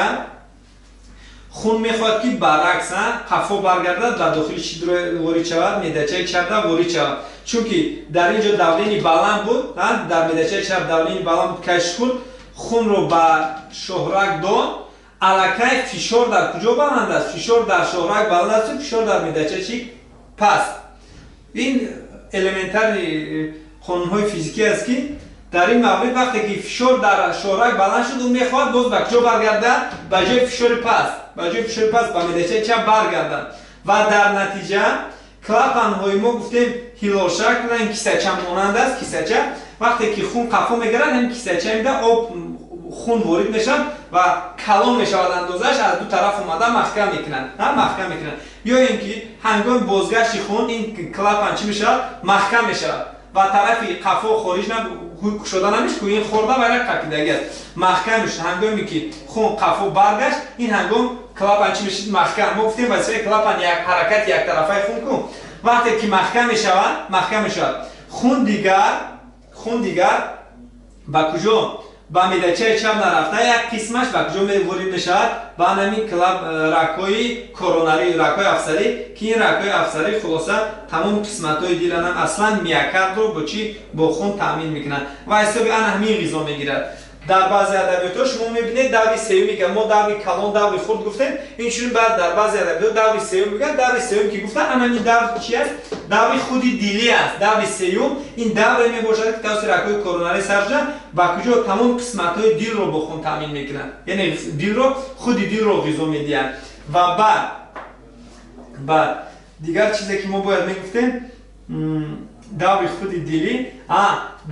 خون میخواد که برعکس قفا برگردد در داخل چی وارد شود؟ معده‌چه چپ وارد شود. چون که در اینجا دورینی بلند بود، در معده‌چه چپ دورینی بلند بود، کشش کرد، خون رو به شاهرگ داد. الکی فشار در کجا بلند است؟ فشار در شاهرگ بلند است، فشار در معده‌چه چی پست. این المنتر قانون‌های فیزیکی است که در این مورد وقتی که فشار در شاهرگ بلند شد اون میخواد باز به کجا برگردد؟ به جای فشار پست. به جای فشار پست به معده‌چه چپ برگردد و در نتیجه کلاپن‌های ما گفتیم هلال شکل این کیسه‌چه مانند است. کیسه‌چه وقتی که خون قفا میگیرد این کیسه‌چه میده آب خون وارد میشن و کلان میشود. اندازش از دو طرف اومده محکم میکنن. محکم میکنن. یا اینکه هنگام بازگشت خون این کلاپن چی میشه؟ محکم میشه و طرف قفا خارج شده نمیشه که این خورده برای قپیدگی است. محکم میشه. هنگامی که خون قفا برگشت این هنگام کلاپن چی میشه؟ محکم. ما گفتیم واسه کلاپن یک حرکت یک طرفه خون کن. وقتی که محکم میشه خون دیگر با کجا؟ با معده‌چه چپ نرفته یک قسمش با کجا وارد میشود؟ با همین رگ‌های کورونری، رگ‌های افسری که این رگ‌های افسری خلاصه تمام قسمت‌های دل هم اصلا میکرد رو با چی؟ با خون تامین میکنن و حسابی همین غذا میگیرد. در بعضی ادبیات شما میبینید دوری سومی که ما دوری کلان دوری خرد گفتیم اینشون بعد در بعضی ادبیات دوری سوم میگن. دوری سوم که گفتن همین دور چی است؟ دوری خودی دلی است. دوری سوم این دوری میباشد که توسط رگ‌های کورونری سرجا با کجا تمام قسمت‌های دل رو با خون تامین میکنن. یعنی دل رو خودی دل رو غذا میدن و بعد دیگر چیزی که ما باید میگفتیم دوری خودی دلی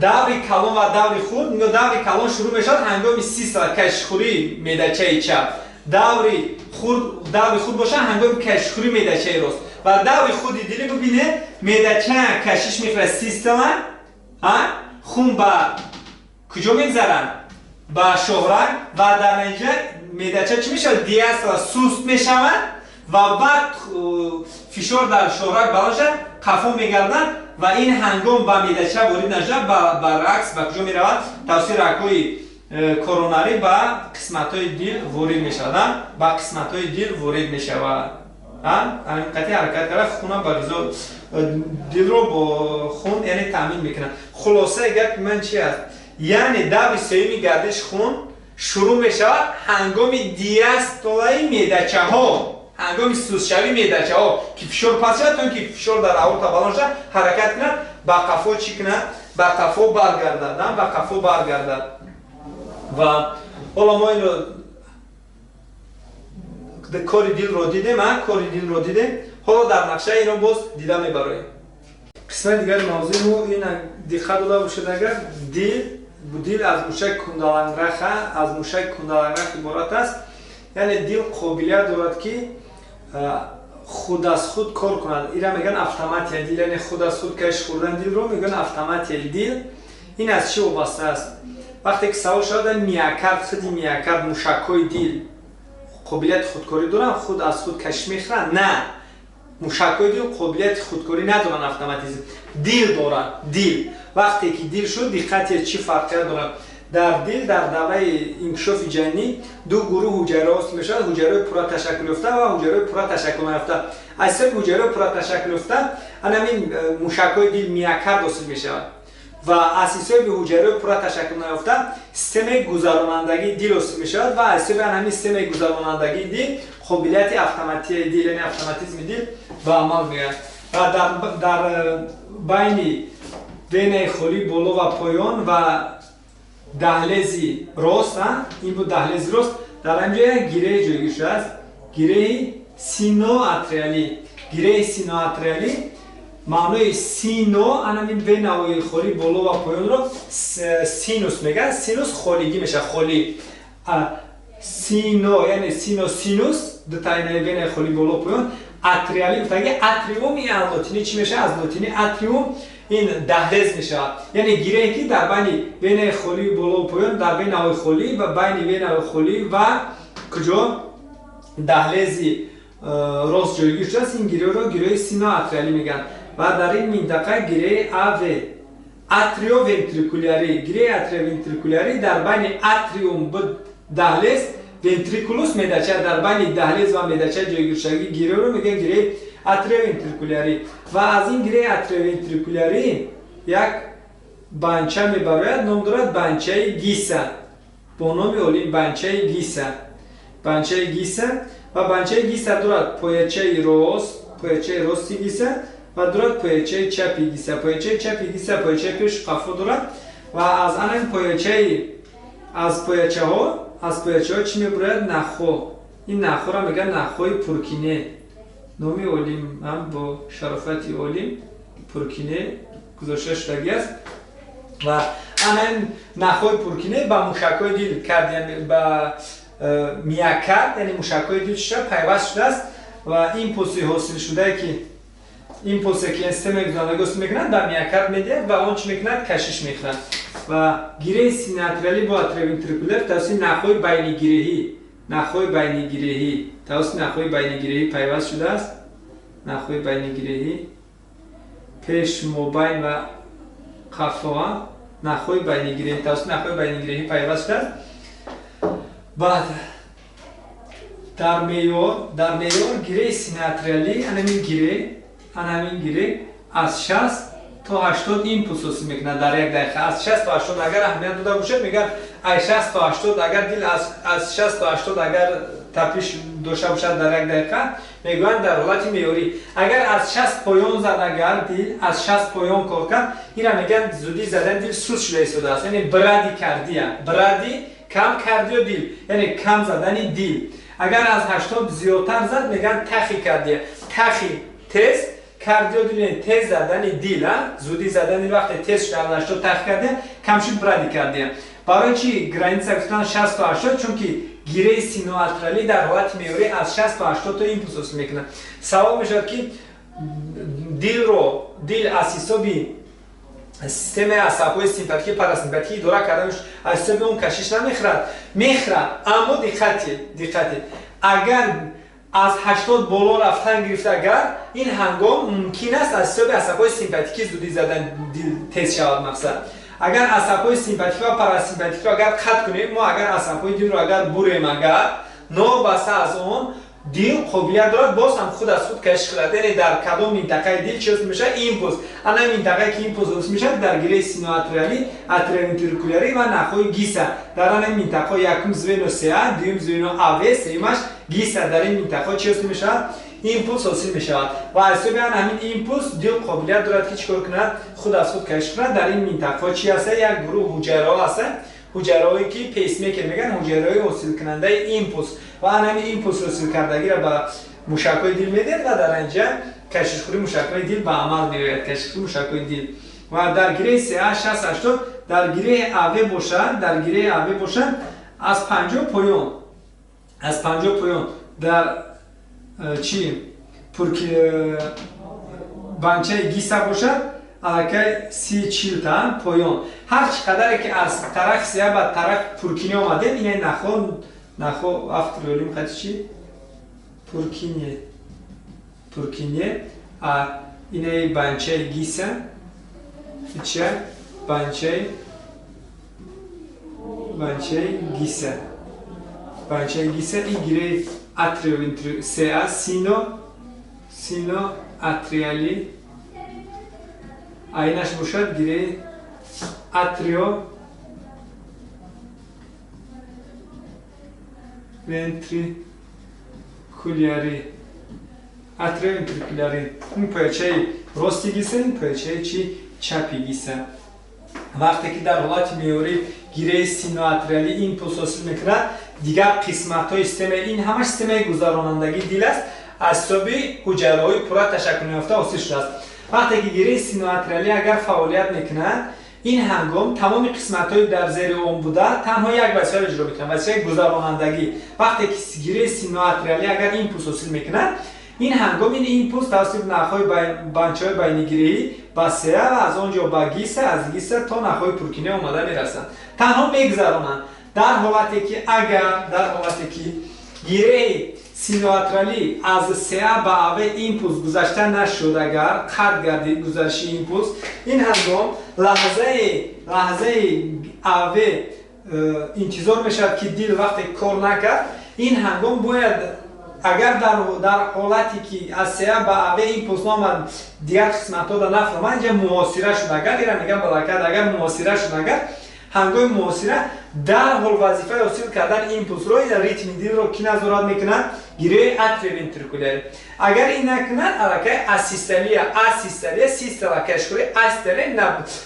دوری کلان و دوری خود. دوری کلان شروع میشد هنگام 30 ساعت کشخوری معده‌چه چپ. دوری خود باشه هنگام کشخوری معده‌چه راست و دوری خودی دلی ببینه معده‌چه کشش میخوره سیستم خون به کجا میگذرن؟ به شاهرگ و در نتیجه معده‌چه چی میشه؟ دیاستال سوست میشود و بعد فشار در شورک بالا شد قفو میگردد و این هنگام به میدهچه وارد نشد برعکس به کجا میرود توسط رگ‌های کوروناری به قسمت‌های دل وارد میشوند به قسمت‌های دل وارد میشود همین قطعی حرکت کرده خون به غذا دل رو با خون یعنی تامین میکنه. خلاصه گپ من چی است؟ یعنی دو سومی گردش خون شروع میشود هنگام دیاستولای میدهچه ها، هنگام سوزشوی میدهچه ها که فشار پس شد تا اینکه فشار در آورتا بالان شد حرکت کند به قفا چی کند؟ به قفا برگردد، به قفا برگردد. و حالا ما اینو کاری دل رو دیدیم، حالا در نقشه اینو باز دیده میبریم. قسمت دیگر موضوع رو این دقت داده باشید اگر دل از موشک کندالنگرخ عبارت است، یعنی دل قابلیت دارد که خود از خود کار کند. اینا میگن اتوماتیک دل، یعنی خود از خود کش خوردن دل رو میگن اتوماتیک دل. این از چی وابسته است؟ وقتی که سوال شده میاکارد، خودی میاکارد موشک‌های دل قابلیت خودکاری دارن خود از خود کش میخورن؟ نه، موشک‌های دل قابلیت خودکاری ندارن، اتوماتیزم دل دارن. دل وقتی که دل شد دقت چی فرقیت دارن در دل در دوره انکشاف جنینی دو گروه حجره هست میشه، حجره پورا تشکل یافته و حجره پورا تشکل نیافته. از حجره پورا تشکل یافته همین موشک‌های دل میاکارد حاصل میشه و اساساً به حجره پورا تشکل نیافته سیستم گذرانندگی دل حاصل میشود و اساساً همین سیستم گذرانندگی دل قابلیت اتوماتیک دل یعنی اتوماتیزم دل به عمل میاد و در بین وینه خالی بالا و پایان و دهلیزی راست، این بود دهلیز راست در اینجا گیره جایگیر شده است، گیره سینواتریالی. گیره سینواتریالی معنای سینو همین وینه های خالی بالا و پایان رو سینوس میگن. سینوس خالیگی میشه، خالی. سینو یعنی سینوس دو تا وینه خالی بالا و پایان. اتریالی میگه اتریوم، این از لاتینی چی میشه؟ از لاتینی اتریوم این دهلیز میشه، یعنی گیره که در بین وینه خالی بالا و پایان در بین های خالی و بین وینه های خالی و کجا دهلیزی راست جایگیر شده است. این گیره رو گیره سینواتریالی میگن و در این منطقه گیره اتریو ونتریکولیاری، گیره اتریو ونتریکولیاری در بین اتریوم و دهلیز ونتریکولوس میدهچه در بین دهلیز و میدهچه جایگیر شده گیره رو میگن گیره اتریو ونتریکولیاری و از این گیره اتریو ونتریکولیاری یک بانچه میبراید نام دارد بانچه گیسه با نام اولین بانچه گیسه. بانچه گیسه و بانچه گیسه دارد پایچه راستی گیسه و دارد پایچه چپی گیسه. پایچه چپی گیسه پایچه پیش قفا دارد و از آن پایچه از پایچه ها چی میبراید؟ نخو. این نخو را میگن نخوی پورکینه، نامی اولیم هم با شرافتی اولیم پورکینه گذاشته شدگی است و آن نخوی پورکینه با موشک‌های دل کرد، یعنی با میاکارد یعنی موشک‌های دل شده پیوست شده است و این پوسی حاصل شده که این پوسه که استم گذرانندگی میکنند به میاکارد میده و اون چی میکنند؟ کشش میکنند و گیره سینواتریالی با اتریو ونتریکولر توسط نخوی بینگیرهی توسط نخوی بینگیرهی پیوست شده است. نخوی بینگیرهی پیش مابین و قفا نخوی بینگیرهی توسط نخوی بینگیرهی پیوست شده است. بعد در میار گیره سینواتریالی همین گیره از 60 تا 80 ایمپولس حاصل میکنه در یک دقیقه. از 60 تا 80 اگر اهمیت داده باشه میگن از 60 تا 80 اگر دل از 60 تا 80 اگر تپش داشته باشد در یک دقیقه میگن در حالت میاری. اگر از 60 پایان زد اگر دل از 60 پایان کار کرد اینا میگن زودی زدن دل سوز شده ایستاده است، یعنی برادی کم کاردیو دل یعنی کم زدن دل. اگر از 80 زیادتر زد میگن تاخیکاردیا، تاخی تز کاردیو دل تز زدن دل، زودی زدن وقتی تز شد 80 تاخیکاردیا کم شد برادیکاردیا. برای چی گرانیتس گفتن 60 تا 80؟ چون که گیره سینواتریالی در حالت میوری از 60 تا 80 تا ایمپولس حاصل میکنه. سوال میشد که دل از حسابی سیستم عصبی سیمپاتیک پاراسیمپاتیک داره کردنش از حساب اون کشش نمیخورد، اما دقت اگر از 80 بالا رفتن گرفته اگر این هنگام ممکن است از حساب عصب‌های سیمپاتیکی زودی زدن دل تست شود مقصد. اگر عصب‌های سیمپاتیک و پاراسیمپاتیک رو اگر قطع کنیم، ما اگر عصب‌های دل رو اگر بریم اگر نابسته از اون دل قابلیت دارد باز هم خود از خود کشف کرده. یعنی در کدام منطقه دل چی میشه ایمپولس، انا منطقه که ایمپولس میشه در گره سینواتریالی، اترینتریکولاری و نخوی گیسه. در آن منطقه یکم زوینو سیا، دوم زوینو اوه، سومش گیسه. در این منطقه چی میشه ایمپولس حاصل میشه و از بیان همین ایمپولس دل قابلیت دارد که چیکار کنه خود از خود کشف کنه. در این منطقه چی هست؟ یک گروه حجره ها هست، حجره‌ای که پیس میکر میگن، حجره‌های حاصل کننده ایمپولس و همین ایمپولس حاصل کردگی را به موشک‌های دل میدن و در اینجا کشش‌خوری موشک‌های دل به عمل میآید. کشش‌خوری موشک‌های دل و در گره 30 60 80 در گره اوه باشد، در گره اوه باشد از 50 پایون، از 50 پایون در چی پرکی بانچه گیسه باشد الکه 30-40 تا پایون. هر چقدر که از طرف سیاه به طرف پرکینی آمده اینه نخو افترولیم خیلی چی پرکینی اینه بانچه گیسه چه بانچه گیسه این گیره اتریو سه سینو اتریالی اینش باشد گیره اتریو ونتریکولیاری این پایچه راستی گیسه، این پایچه چی چپی گیسه. وقتی که در حالت میوری گیره سینو اتریالی این پولس حاصل میکنه، دیگر قسمت های سیستم این همش سیستم گذرانندگی دل است از سبی حجره های پورا تشکل یافته حاصل شده است. وقتی که گیره سینو اتریالی اگر فعالیت میکنه این هنگام تمام قسمت های در زیر اون بوده تنها یک وظیفه را اجرا میکنه، وظیفه گذرانندگی. وقتی که گیره سینو اتریالی اگر این پولس حاصل میکنه این هنگام این ایمپولس توسط نخهای بانچه‌های بینگیری به سیه و از آنجا به گیسه، از گیسه تا نخهای پرکینی آمده میرسند، تنها میگذرانند. در حالتی که گیره سینو اتریالی از سیه به اوه ایمپولس گذشته نشد، اگر قطع گردید گذشت ایمپولس، این هنگام لحظه اوه انتظار میشد که دل وقتی کار نکرد، این هنگام باید اگر در حالتی که از سیاه به اوه ایمپولس نامد دیگر قسمت ها در نفر من اینجا محاصره شد اگر دیگر میگم بلاکت اگر محاصره شد اگر هنگام محاصره در حال وظیفه حاصل کردن ایمپولس رو در ریتم دل رو کی نظارت میکنن؟ گیره اتریوونتریکولاری. اگر این نکنن الکه سیستولا کشکوری استری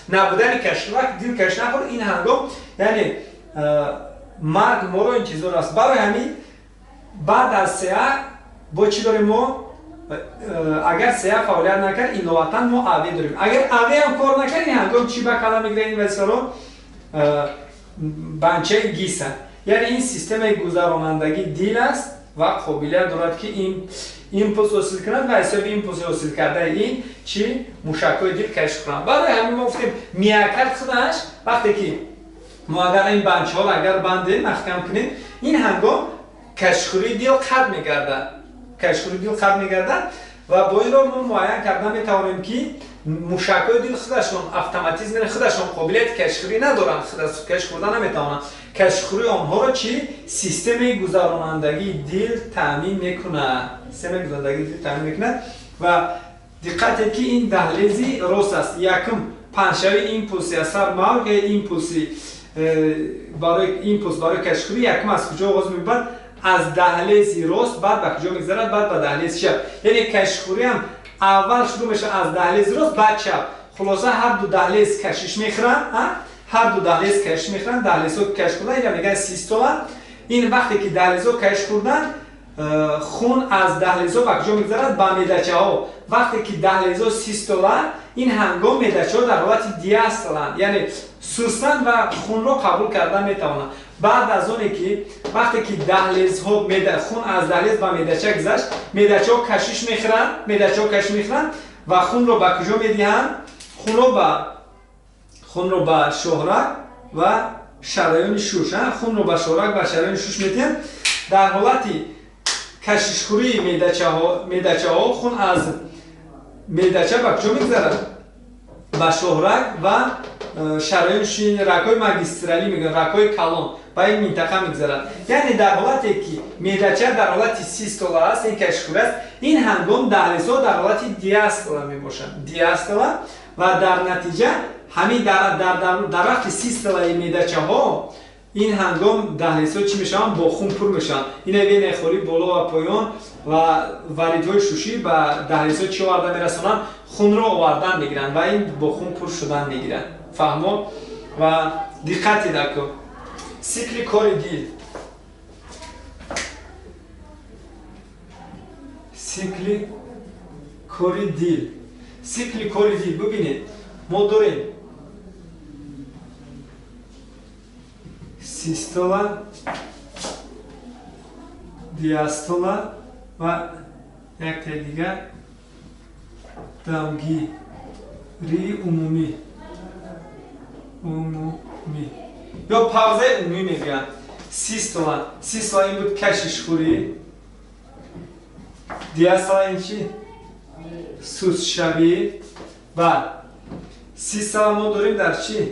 نبودن کشکوری دل کش نخور، این هنگام یعنی مرگ ما رو انتظار است. برای همین بعد از سیاه با چی داریم ما؟ اگر سیاه فعالیت نکرد این نوبتا ما اوه داریم. اگر اوه هم کار نکرد این هنگام چی به کلام میگیره این وظیفه رو؟ بانچه گیسه. یعنی این سیستم گذرانندگی دل است و قابلیت دارد که این ایمپولس حاصل کند و حساب ایمپولس حاصل کرده این چی موشک‌های دل کشف کنند. برای همین ما گفتیم میاکارد خودش وقتی که ما اگر این بانچه ها اگر بنده محکم کنیم این هنگام کشخوری دل قطع می‌گردد و با این رو ما معین کردن می‌توانیم که موشک‌های دل خودشون اتوماتیزم خودشون قابلیت کشخوری ندارن، کشف کردن نمی‌توانند. کشخوری آنها را چی سیستم گذرانندگی دل تامین می‌کنه، و دقت که این دهلیزی راست است. یکم پنجشوی ایمپولسی اثر مرگ ایمپولسی برای کشخوری یکم از کجا آغاز می‌برد؟ از دهلیزی راست، بعد به کجا میگذرد؟ بعد به دهلیز چپ. یعنی کشخوری هم اول شروع میشه از دهلیز راست بعد چپ. خلاصه هر دو دهلیز کشش میخورن، دهلیزها کشف کردن یا میگن سیستولا. این وقتی که دهلیزها کشف کردن خون از دهلیزها به کجا میگذرد؟ به معده‌چه ها. وقتی که دهلیزها سیستولا این هنگام معده‌چه ها در حالت دیاستولن، یعنی سوستن و خون رو قبول کردن میتوانند. بعد از اونی که وقتی که دهلیزها خون از دهلیز به معده‌چه گذشت، معده‌چه ها کشش میخورن و خون رو به کجا میدهند؟ خون رو به شهرک و شریان شوش، خون رو به شهرک و شریان شوش میدهند. در حالتی کششخوری میدچه ها خون از میدچه به کجا میگذرد؟ به شهرک و شرایطشین رگ‌های ماگیسترالی میگن، رگ‌های کلان به این منطقه میگذرد. یعنی در حالتی که میدچه در حالت سیستولا است، این کششخوری است، این هنگام دهلیزها در حالت دیاستولا میباشند. دیاستولا و در نتیجه همین در وقت سیستولای میدچه ها این هنگام دهلیزها چی میشن؟ با خون پر میشن. این بین خوری بالا و پایان و واریدهای شوشی به دهلیزها چی آورده میرسونن؟ خون رو آوردن میگیرن و این با خون پر شدن میگیرن. فهمو؟ و دقتی دکو سیکل کاری دیل، سیکل کاری دیل، سیکل کاری دیل ببینید ما داریم سیستولا، دیاستولا و یک تا دیگر دمگیری عمومی یا پوزه عمومی میگن. سیستولا این بود کششخوری، دیاستولا این چی؟ سوس شوی. و سیستولا ما داریم در چی؟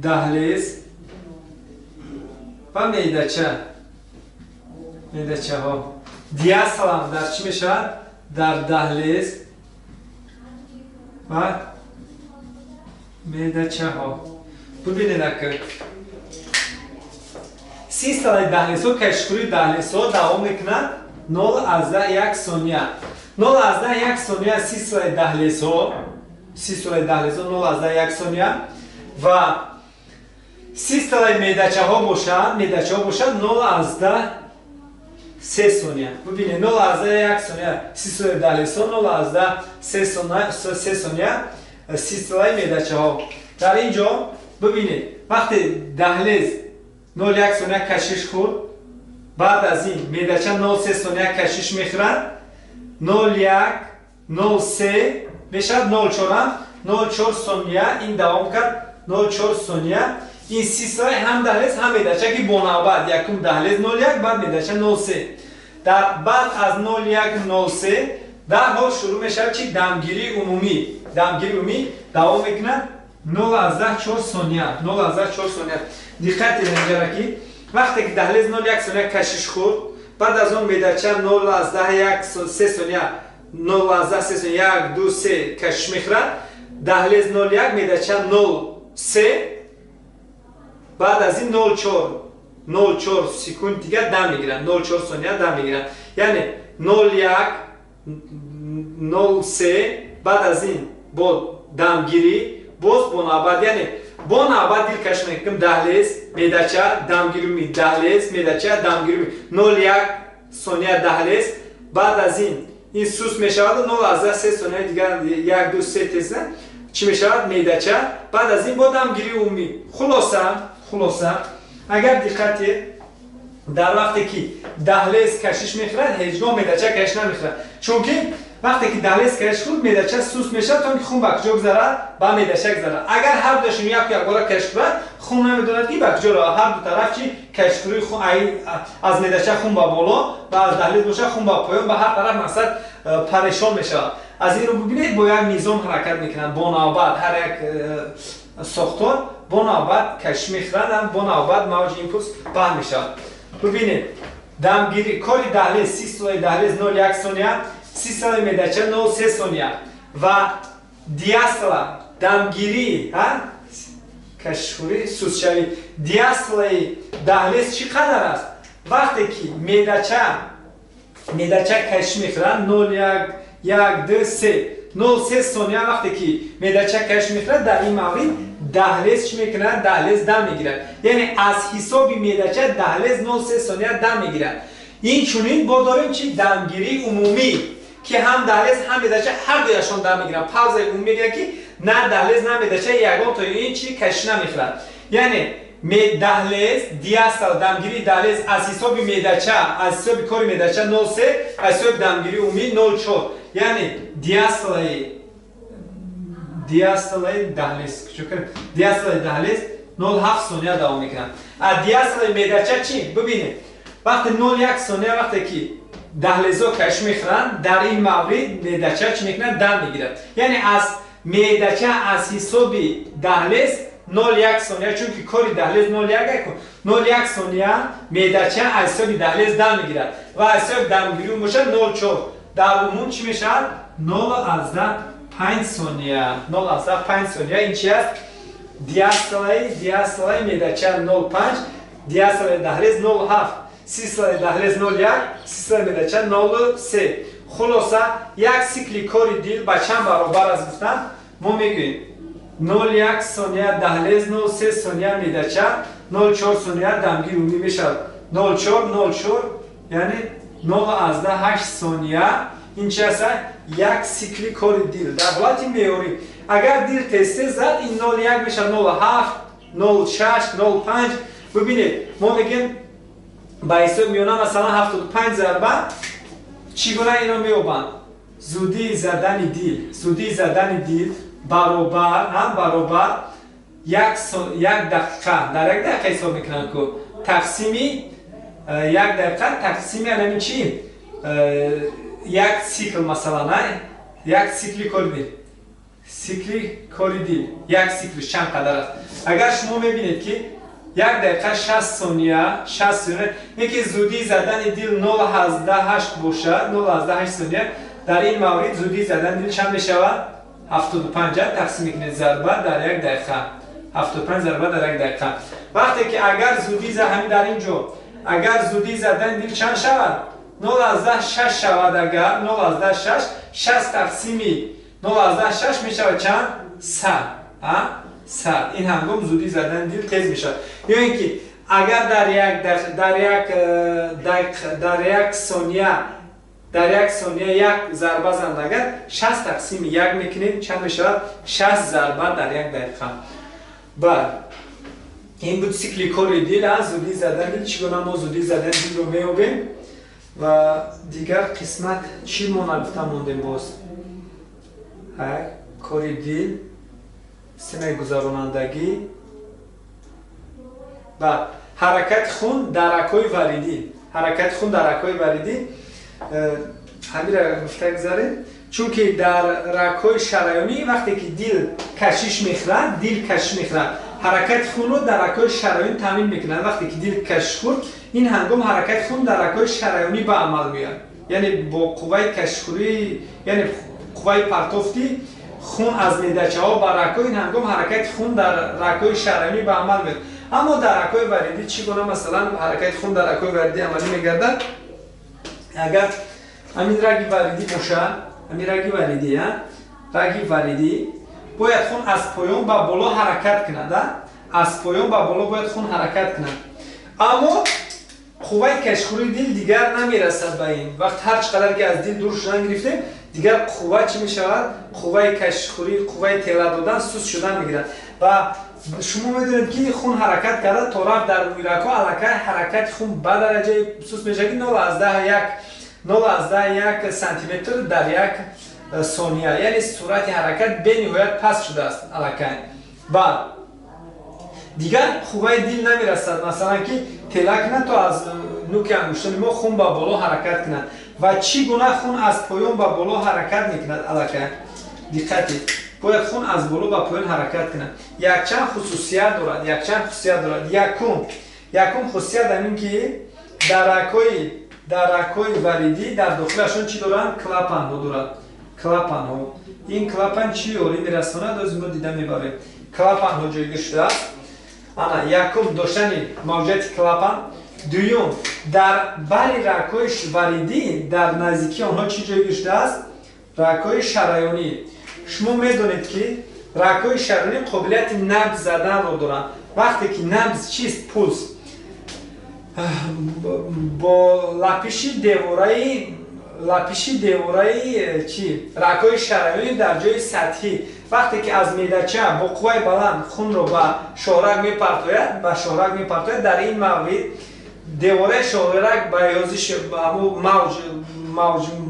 دهلیز و میدچه ها. دیاستولا در چی میشه؟ در دهلیز و میدچه ها. ببینید که سیستولای دهلیز ها کششخوری دهلیز ها دوام میکنند 0.1 ثانیه. 0.1 ثانیه سیستولای دهلیز ها 0.1 ثانیه و سیستولای میدچه ها باشد 0.3 ثانیه. ببینید 0.1 ثانیه سیستولای دهلیز ها 0.3 ثانیه سیستولای میدچه ها. در اینجا ببینید وقتی دهلیز 0.1 ثانیه کشش خورد، بعد از این میدچه 0.3 ثانیه کشش میخورد، 0.1 0.3 میشد 0.4 ثانیه این دوام کرد. 0.4 ثانیه این سیستولای هم دهلیز هم میدچه که بنابرد یکم دهلیز 0.1 بعد میدچه 0.3 در بعد از 0.1 0.3 در حال شروع میشه چی؟ دمگیری عمومی دوام میکنه 0.4 ثانیه. 0.4 ثانیه دقت اینجا که وقتی که دهلیز 0.1 ثانیه کشش خورد، بعد از اون میدچه 0.3 ثانیه 0.3 ثانیه 1 2 3 کشش میخورد، دهلیز 0.1 میدچه 0.3 بعد از این 0.4 سکوند دیگه دم میگیرن، 0.4 ثانیه دم میگیرن. یعنی 0.1 0.3 بعد از این با دمگیری باز بنابرد، یعنی بنابرد دیر کش میکنم دهلیز میدچه دمگیری دهلیز میدچه دمگیری 0.1 ثانیه دهلیز بعد از این سوس میشود 0.3 ثانیه دیگر 1 2 3 تیزه چی میشود؟ میدچه بعد از این با دمگیری عمومی. خلاصه اگر دقتی در وقتی که دهلیز کشش میخورد هیچگاه میدچه کش نمیخورد، چون که وقتی که دهلیز کش خورد میدچه سوس میشه تا که خون به کجا گذره؟ به میدچه گذره. اگر هر دوشون یک بار کش خورد خون نمیدوند که به کجا را، هر دو طرف چی کشخوری خون از میدچه خون به بالا و از دهلیز باشه خون به پایان به هر طرف مقصد پریشان میشه. از این رو ببینید با یک میزان حرکت میکنن، بنابرد هر یک ساختار بنابرد کش میخورن، بنابرد موج ایمپولس بند میشه. ببینید دمگیری کاری دهلیز سیستولای دهلیز 0.1 ثانیه، سیستولای میدچه 0.3 ثانیه و دیاستولا دمگیری کشخوری سوس شوی دیاستولای دهلیز چقدر است؟ وقتی که میدچه کش میخورن 0.1 1 2 3 0.3 ثانیه وقتی که میدچه کش میخورد در این مورد دهلیز چی میکنه؟ دهلیز دم میگیرد. یعنی از حساب میدچه دهلیز 0.3 ثانیه دم میگیرد. این چونین با داریم چی؟ دمگیری عمومی که هم دهلیز هم میدچه هر دویشون دم میگیرن. پوز عمومی میگه که نه دهلیز نه میدچه یگان تا این چی کش نمیخورد. یعنی دهلیز دیاستولا دمگیری دهلیز از حساب میدچه از حساب کاری میدچه 0.3 از حساب دمگیری عمومی 0.4 یعنی دیاستولای دهلیز دیاستولای دهلیز 0.7 ثانیه دوام میکنن. از دیاستولای میدچه چی؟ ببینید وقتی 0.1 ثانیه وقتی که دهلیزها کش میخورند، در این مورد معدچه چی میکنند؟ دم میگیرد. یعنی از معدچه از حساب دهلیز 0.1 ثانیه، چون که کاری دهلیز 0.1 ثانیه معدچه از حساب دهلیز دم میگیرد و از حساب دمگیری باشه 0.4. در عموم چی میشه؟ 0.5 ثانیه. 0.5 ثانیه این چی است؟ دیاستالای معدچه 0.5، دیاستالای دهلیز 0.7، سیستالای دهلیز 0.1، سیستالای معدچه 0.3. خلاصه یک سیکل کاری دل به چند برابر از گفتن ما میگوییم 0.1 ثانیه دهلیز، 0.3 ثانیه معدچه، 0.4 ثانیه دمگیر عمومی میشه. 0.4 یعنی 0.8 ثانیه. این چی است؟ یک سیکل کاری دل در حالت معیاری. اگر دل تست زد این 0.1 میشه 0.7، 0.6، 0.5. ببینید ما میگیم با حساب میانه مثلا 75 ضربه چگونه اینا میوبند؟ زودی زدن دل برابر یک دقیقه، در یک دقیقه حساب میکنن که تقسیمی یک دقیقه تقسیمی علمی چی؟ یک سیکل مثلا نه؟ یک سیکل کاری دل یک سیکلش چند قدر است؟ اگر شما میبینید که یک دقیقه 60 ثانیه یکی زودی زدن دل 0.8 باشد، 0.8 ثانیه. در این مورد زودی زدن دل چند میشود؟ 75 تقسیم کنید ضربه در یک دقیقه، 75 ضربه در یک دقیقه. وقتی که اگر زودی همین در اینجا اگر زودی زدن دل چند شود؟ 0.6 شود. اگر 0.6 60 تقسیمی 0.6 میشود چند؟ 100. این هنگام زودی زدن دل تیز میشه. یا اینکه اگر در یک ثانیه یک ضربه زند، اگر 60 تقسیم 1 میکنیم چند میشه؟ 60 ضربه در یک دقیقه. بعد این بود سیکل کاری دل از زودی زدن دل. چگونه ما زودی زدن دل رو میابیم و دیگر قسمت چی ما نگفتم موندیم باز؟ کاری دل، سیمه گذرانندگی و حرکت خون در رگ‌های وریدی. همین را گفته گذاریم چون که در رگ‌های شریانی وقتی که دل کشش میخورد حرکت خون رو در رگ‌های شریانی تامین میکنه. وقتی که دل کشش خورد این هنگام حرکت خون در رگ‌های شریانی به عمل میاد، یعنی با قوه کشخوری یعنی قوه پرتافتی خون از معدچه ها به رگ‌ها، این هنگام حرکت خون در رگ‌های شریانی به عمل میاد. اما در رگ‌های وریدی چگونه مثلا حرکت خون در رگ‌های وریدی عملی میگردد؟ اگر همین رگ وریدی باشه، همین رگ وریدی باید خون از پایان به بالا حرکت کند، باید خون حرکت کند. اما قوه کشخوری دل دیگر نمیرسد به این. وقت هر چقدر که از دل دور شدن گرفتیم دیگر قوه چی میشود؟ قوه کشخوری، قوه تیله دادن سوس شدن میگیرد و شما میدونید که خون حرکت کرده تا رفت در روی رگ‌ها علاقه حرکت خون به درجه سوس میشه که 0.1 سانتی متر در یک ثانیه، یعنی سرعت حرکت به نهایت پست شده است علاقه. بعد دیگر قوه دل نمیرسد مثلا که تیله کنه تا از نوک انگشتان ما خون به بالا حرکت کنند و چگونه خون از پایان به بالا حرکت میکند علاقه. دقت باید خون از بالا به پایان حرکت کنند. یک چند خصوصیت دارد. یکم خصوصیت همین که در رگ‌های وریدی در داخلشون چی دارند؟ کلپن ها. این کلپن چی یاری میرساند؟ از ما دیده میبریم کلپن ها جایگیر شده است. یکم داشتن موجات کلپن. دوم در بری رگ‌های وریدی در نزدیکی آنها چی جایگیر شده است؟ رگ‌های شریانی. شما میدونید که رگ‌های شریانی قابلیت نبض زدن رو دارند. وقتی که نبض چیست؟ پولس با لپیشی دیواره چی؟ رگ‌های شریانی در جای سطحی وقتی که از معدچه با قوه بلند خون رو به شاهرگ میپرتاید، در این مورد دیواره شاهرگ به یازش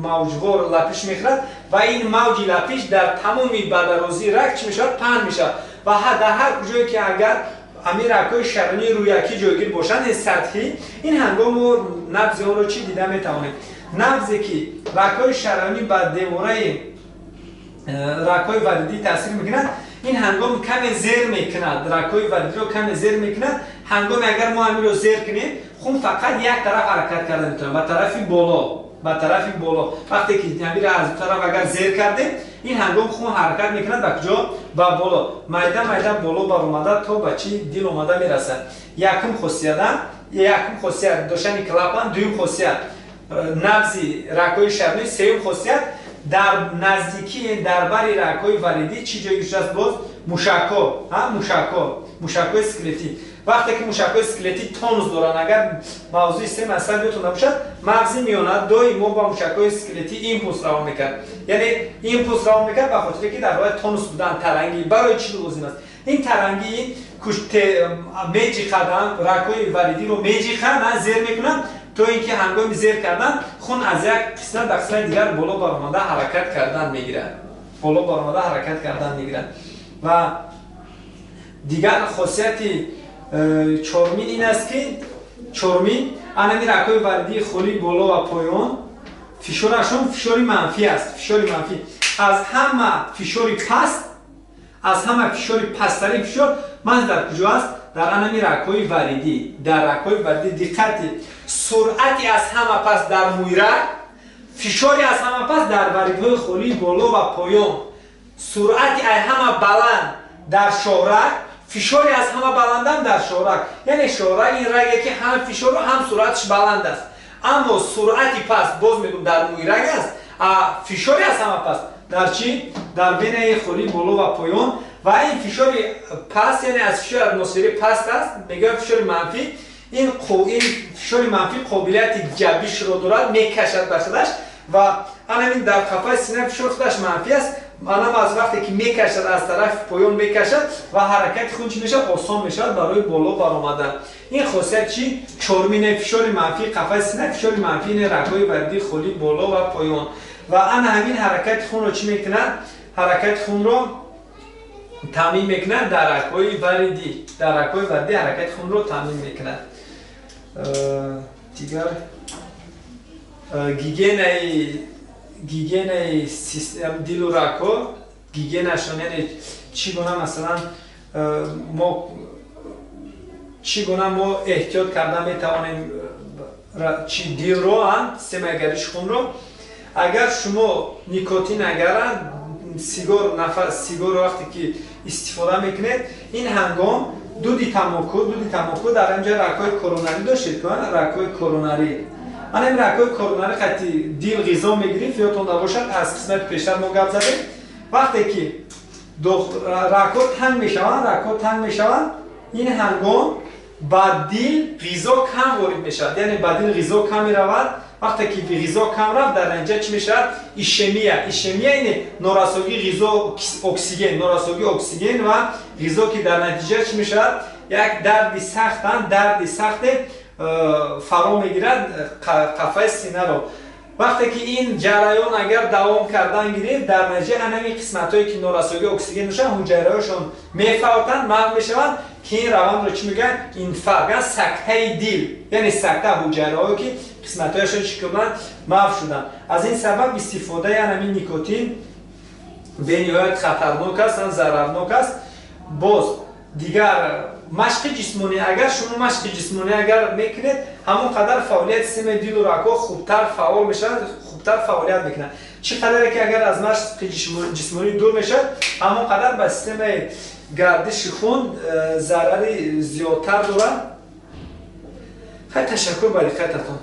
موجوار لپیش میخورد و این موج لپیش در تمامی بدرازی رگ چی میشود؟ پهن میشود و در هر کجایی که اگر همین رگ‌های شریانی روی یکی جایگیر باشند سطحی این هنگام نبض آن رو چی دیده میتوانیم. نبضی که رگ‌های شریانی بر دیواره رگ‌های وریدی تاثیر میکند، این هنگام کمی زیر میکند، رگ‌های وریدی رو کمی زیر میکند. هنگام اگر ما همین رو زیر کنیم خون فقط یک طرف حرکت کرده میتونه، به طرف بالا. وقتی که همین از طرف اگر زیر کردیم این هنگام خون حرکت میکند به کجا؟ به بالا. میدان بالا بر اومده تا به چی دل اومده میرسه. یکم خاصیت داشتن کلاپن، دوم خاصیت نبضی رگ‌های شریانی، سوم خاصیت در نزدیکی دربر رگ‌های وریدی چی جایی است؟ باز موشک‌های اسکلتی. وقتی که موشک‌های اسکلتی تونوس دارن، اگر موضوع سه مسئله بهتون نباشد، مغزی میونه دوی ما با موشک‌های اسکلتی ایمپولس روان میکرد، یعنی ایمپولس روان میکرد به خاطر که در حال تونوس بودن ترنگی برای چی لازم است. این ترنگی میجی خدن رگ‌های وریدی رو میجی خدن زیر میکنن تا اینکه هنگام زیر کردن خون از یک قسمت به قسمت دیگر بالا برآمده حرکت کردن میگیرن. و دیگر خاصیت چهارمین این است که چهارمین انمی رگ‌های وریدی خالی بالا و پایان فشارشون فشاری منفی است. از همه فشاری پستری فشار من در کجا است؟ در انمی رگ‌های وریدی. دقت، سرعتی از همه پس در موی رگ، فشاری از همه پس در وریدهای خالی بالا و پایان، سرعتی از همه بلند در شاهرگ، فشاری از همه بلندم در شاهرگ. یعنی شاهرگ این رگی که هم فشار و هم سرعتش بلند است، اما سرعتی پس باز میگم در موی رگ است، فشاری از همه پس در چی؟ در بین خالی بالا و پایان. و این فشار پس یعنی از فشار اتمسفری پست است، میگه فشار منفی. این فشار منفی قابلیت جنبش رو دارد، میکشد بخشش و همین در قفسه سینه فشار خودش منفی است. منم از وقتی که میکشد از طرف پایان میکشد و حرکت خون چی میشه؟ آسان میشد برای بالا برآمدن. این خاصیت چی؟ چهارمین فشار منفی قفسه سینه، فشار منفی رگ‌های وریدی خالی بالا و پایان. و همین حرکت خون رو چی میکنند؟ حرکت خون رو تامین میکنند در رگ‌های وریدی. حرکت خون رو تامین میکنند. دیگر گیگن سیستم دل و رگ‌ها، گیگنشون یعنی چگونه مثلا ما احتیاط کردن میتوانیم چی دل رو سیستم گردش خون رو. اگر شما نیکوتین سیگار وقتی که استفاده میکنید، این هنگام دودی تماکو در اینجا رگ‌های کرونری داشتید که رگ‌های کرونری این رگ‌های کرونری خطی دل غذا میگیرید. یادتون باشد از قسمت پیشتر ما گپ زدیم وقتی که رگ‌ها تنگ میشوند این هنگام با دل غذا کم وارد میشود، یعنی با دل غذا کم میرود. وقتی که غذا کم رفت در اینجا چی میشه؟ ایشمیا یعنی نارسایی غذا اکسیژن و غذا که در نتیجه چی میشه؟ یک درد سخت فرا میگیرد قفسه سینه رو. وقتی که این جریان اگر دوام کردن گیرید در نتیجه همین قسمتایی که نارسایی اکسیژن میشن حجره‌هاشون میفوتن، محو میشوند که این روند رو چی میگن؟ اینفارکت، سکته دل، یعنی سکته حجره‌هایی که قسمت‌هایشون چی کردن؟ محو شدن. از این سبب استفاده همین نیکوتین به نهایت خطرناک است، ضررناک است. باز دیگر مشق جسمانی، اگر شما مشق جسمانی اگر میکنید همون قدر فعالیت سیستم دل و رگ‌ها خوبتر فعال میشن، خوبتر فعالیت میکنن. چقدر که اگر از مشق جسمانی دور میشه همون قدر به سیستم گردش خون ضرری زیادتر دارن. خیلی تشکر برای دقتتون.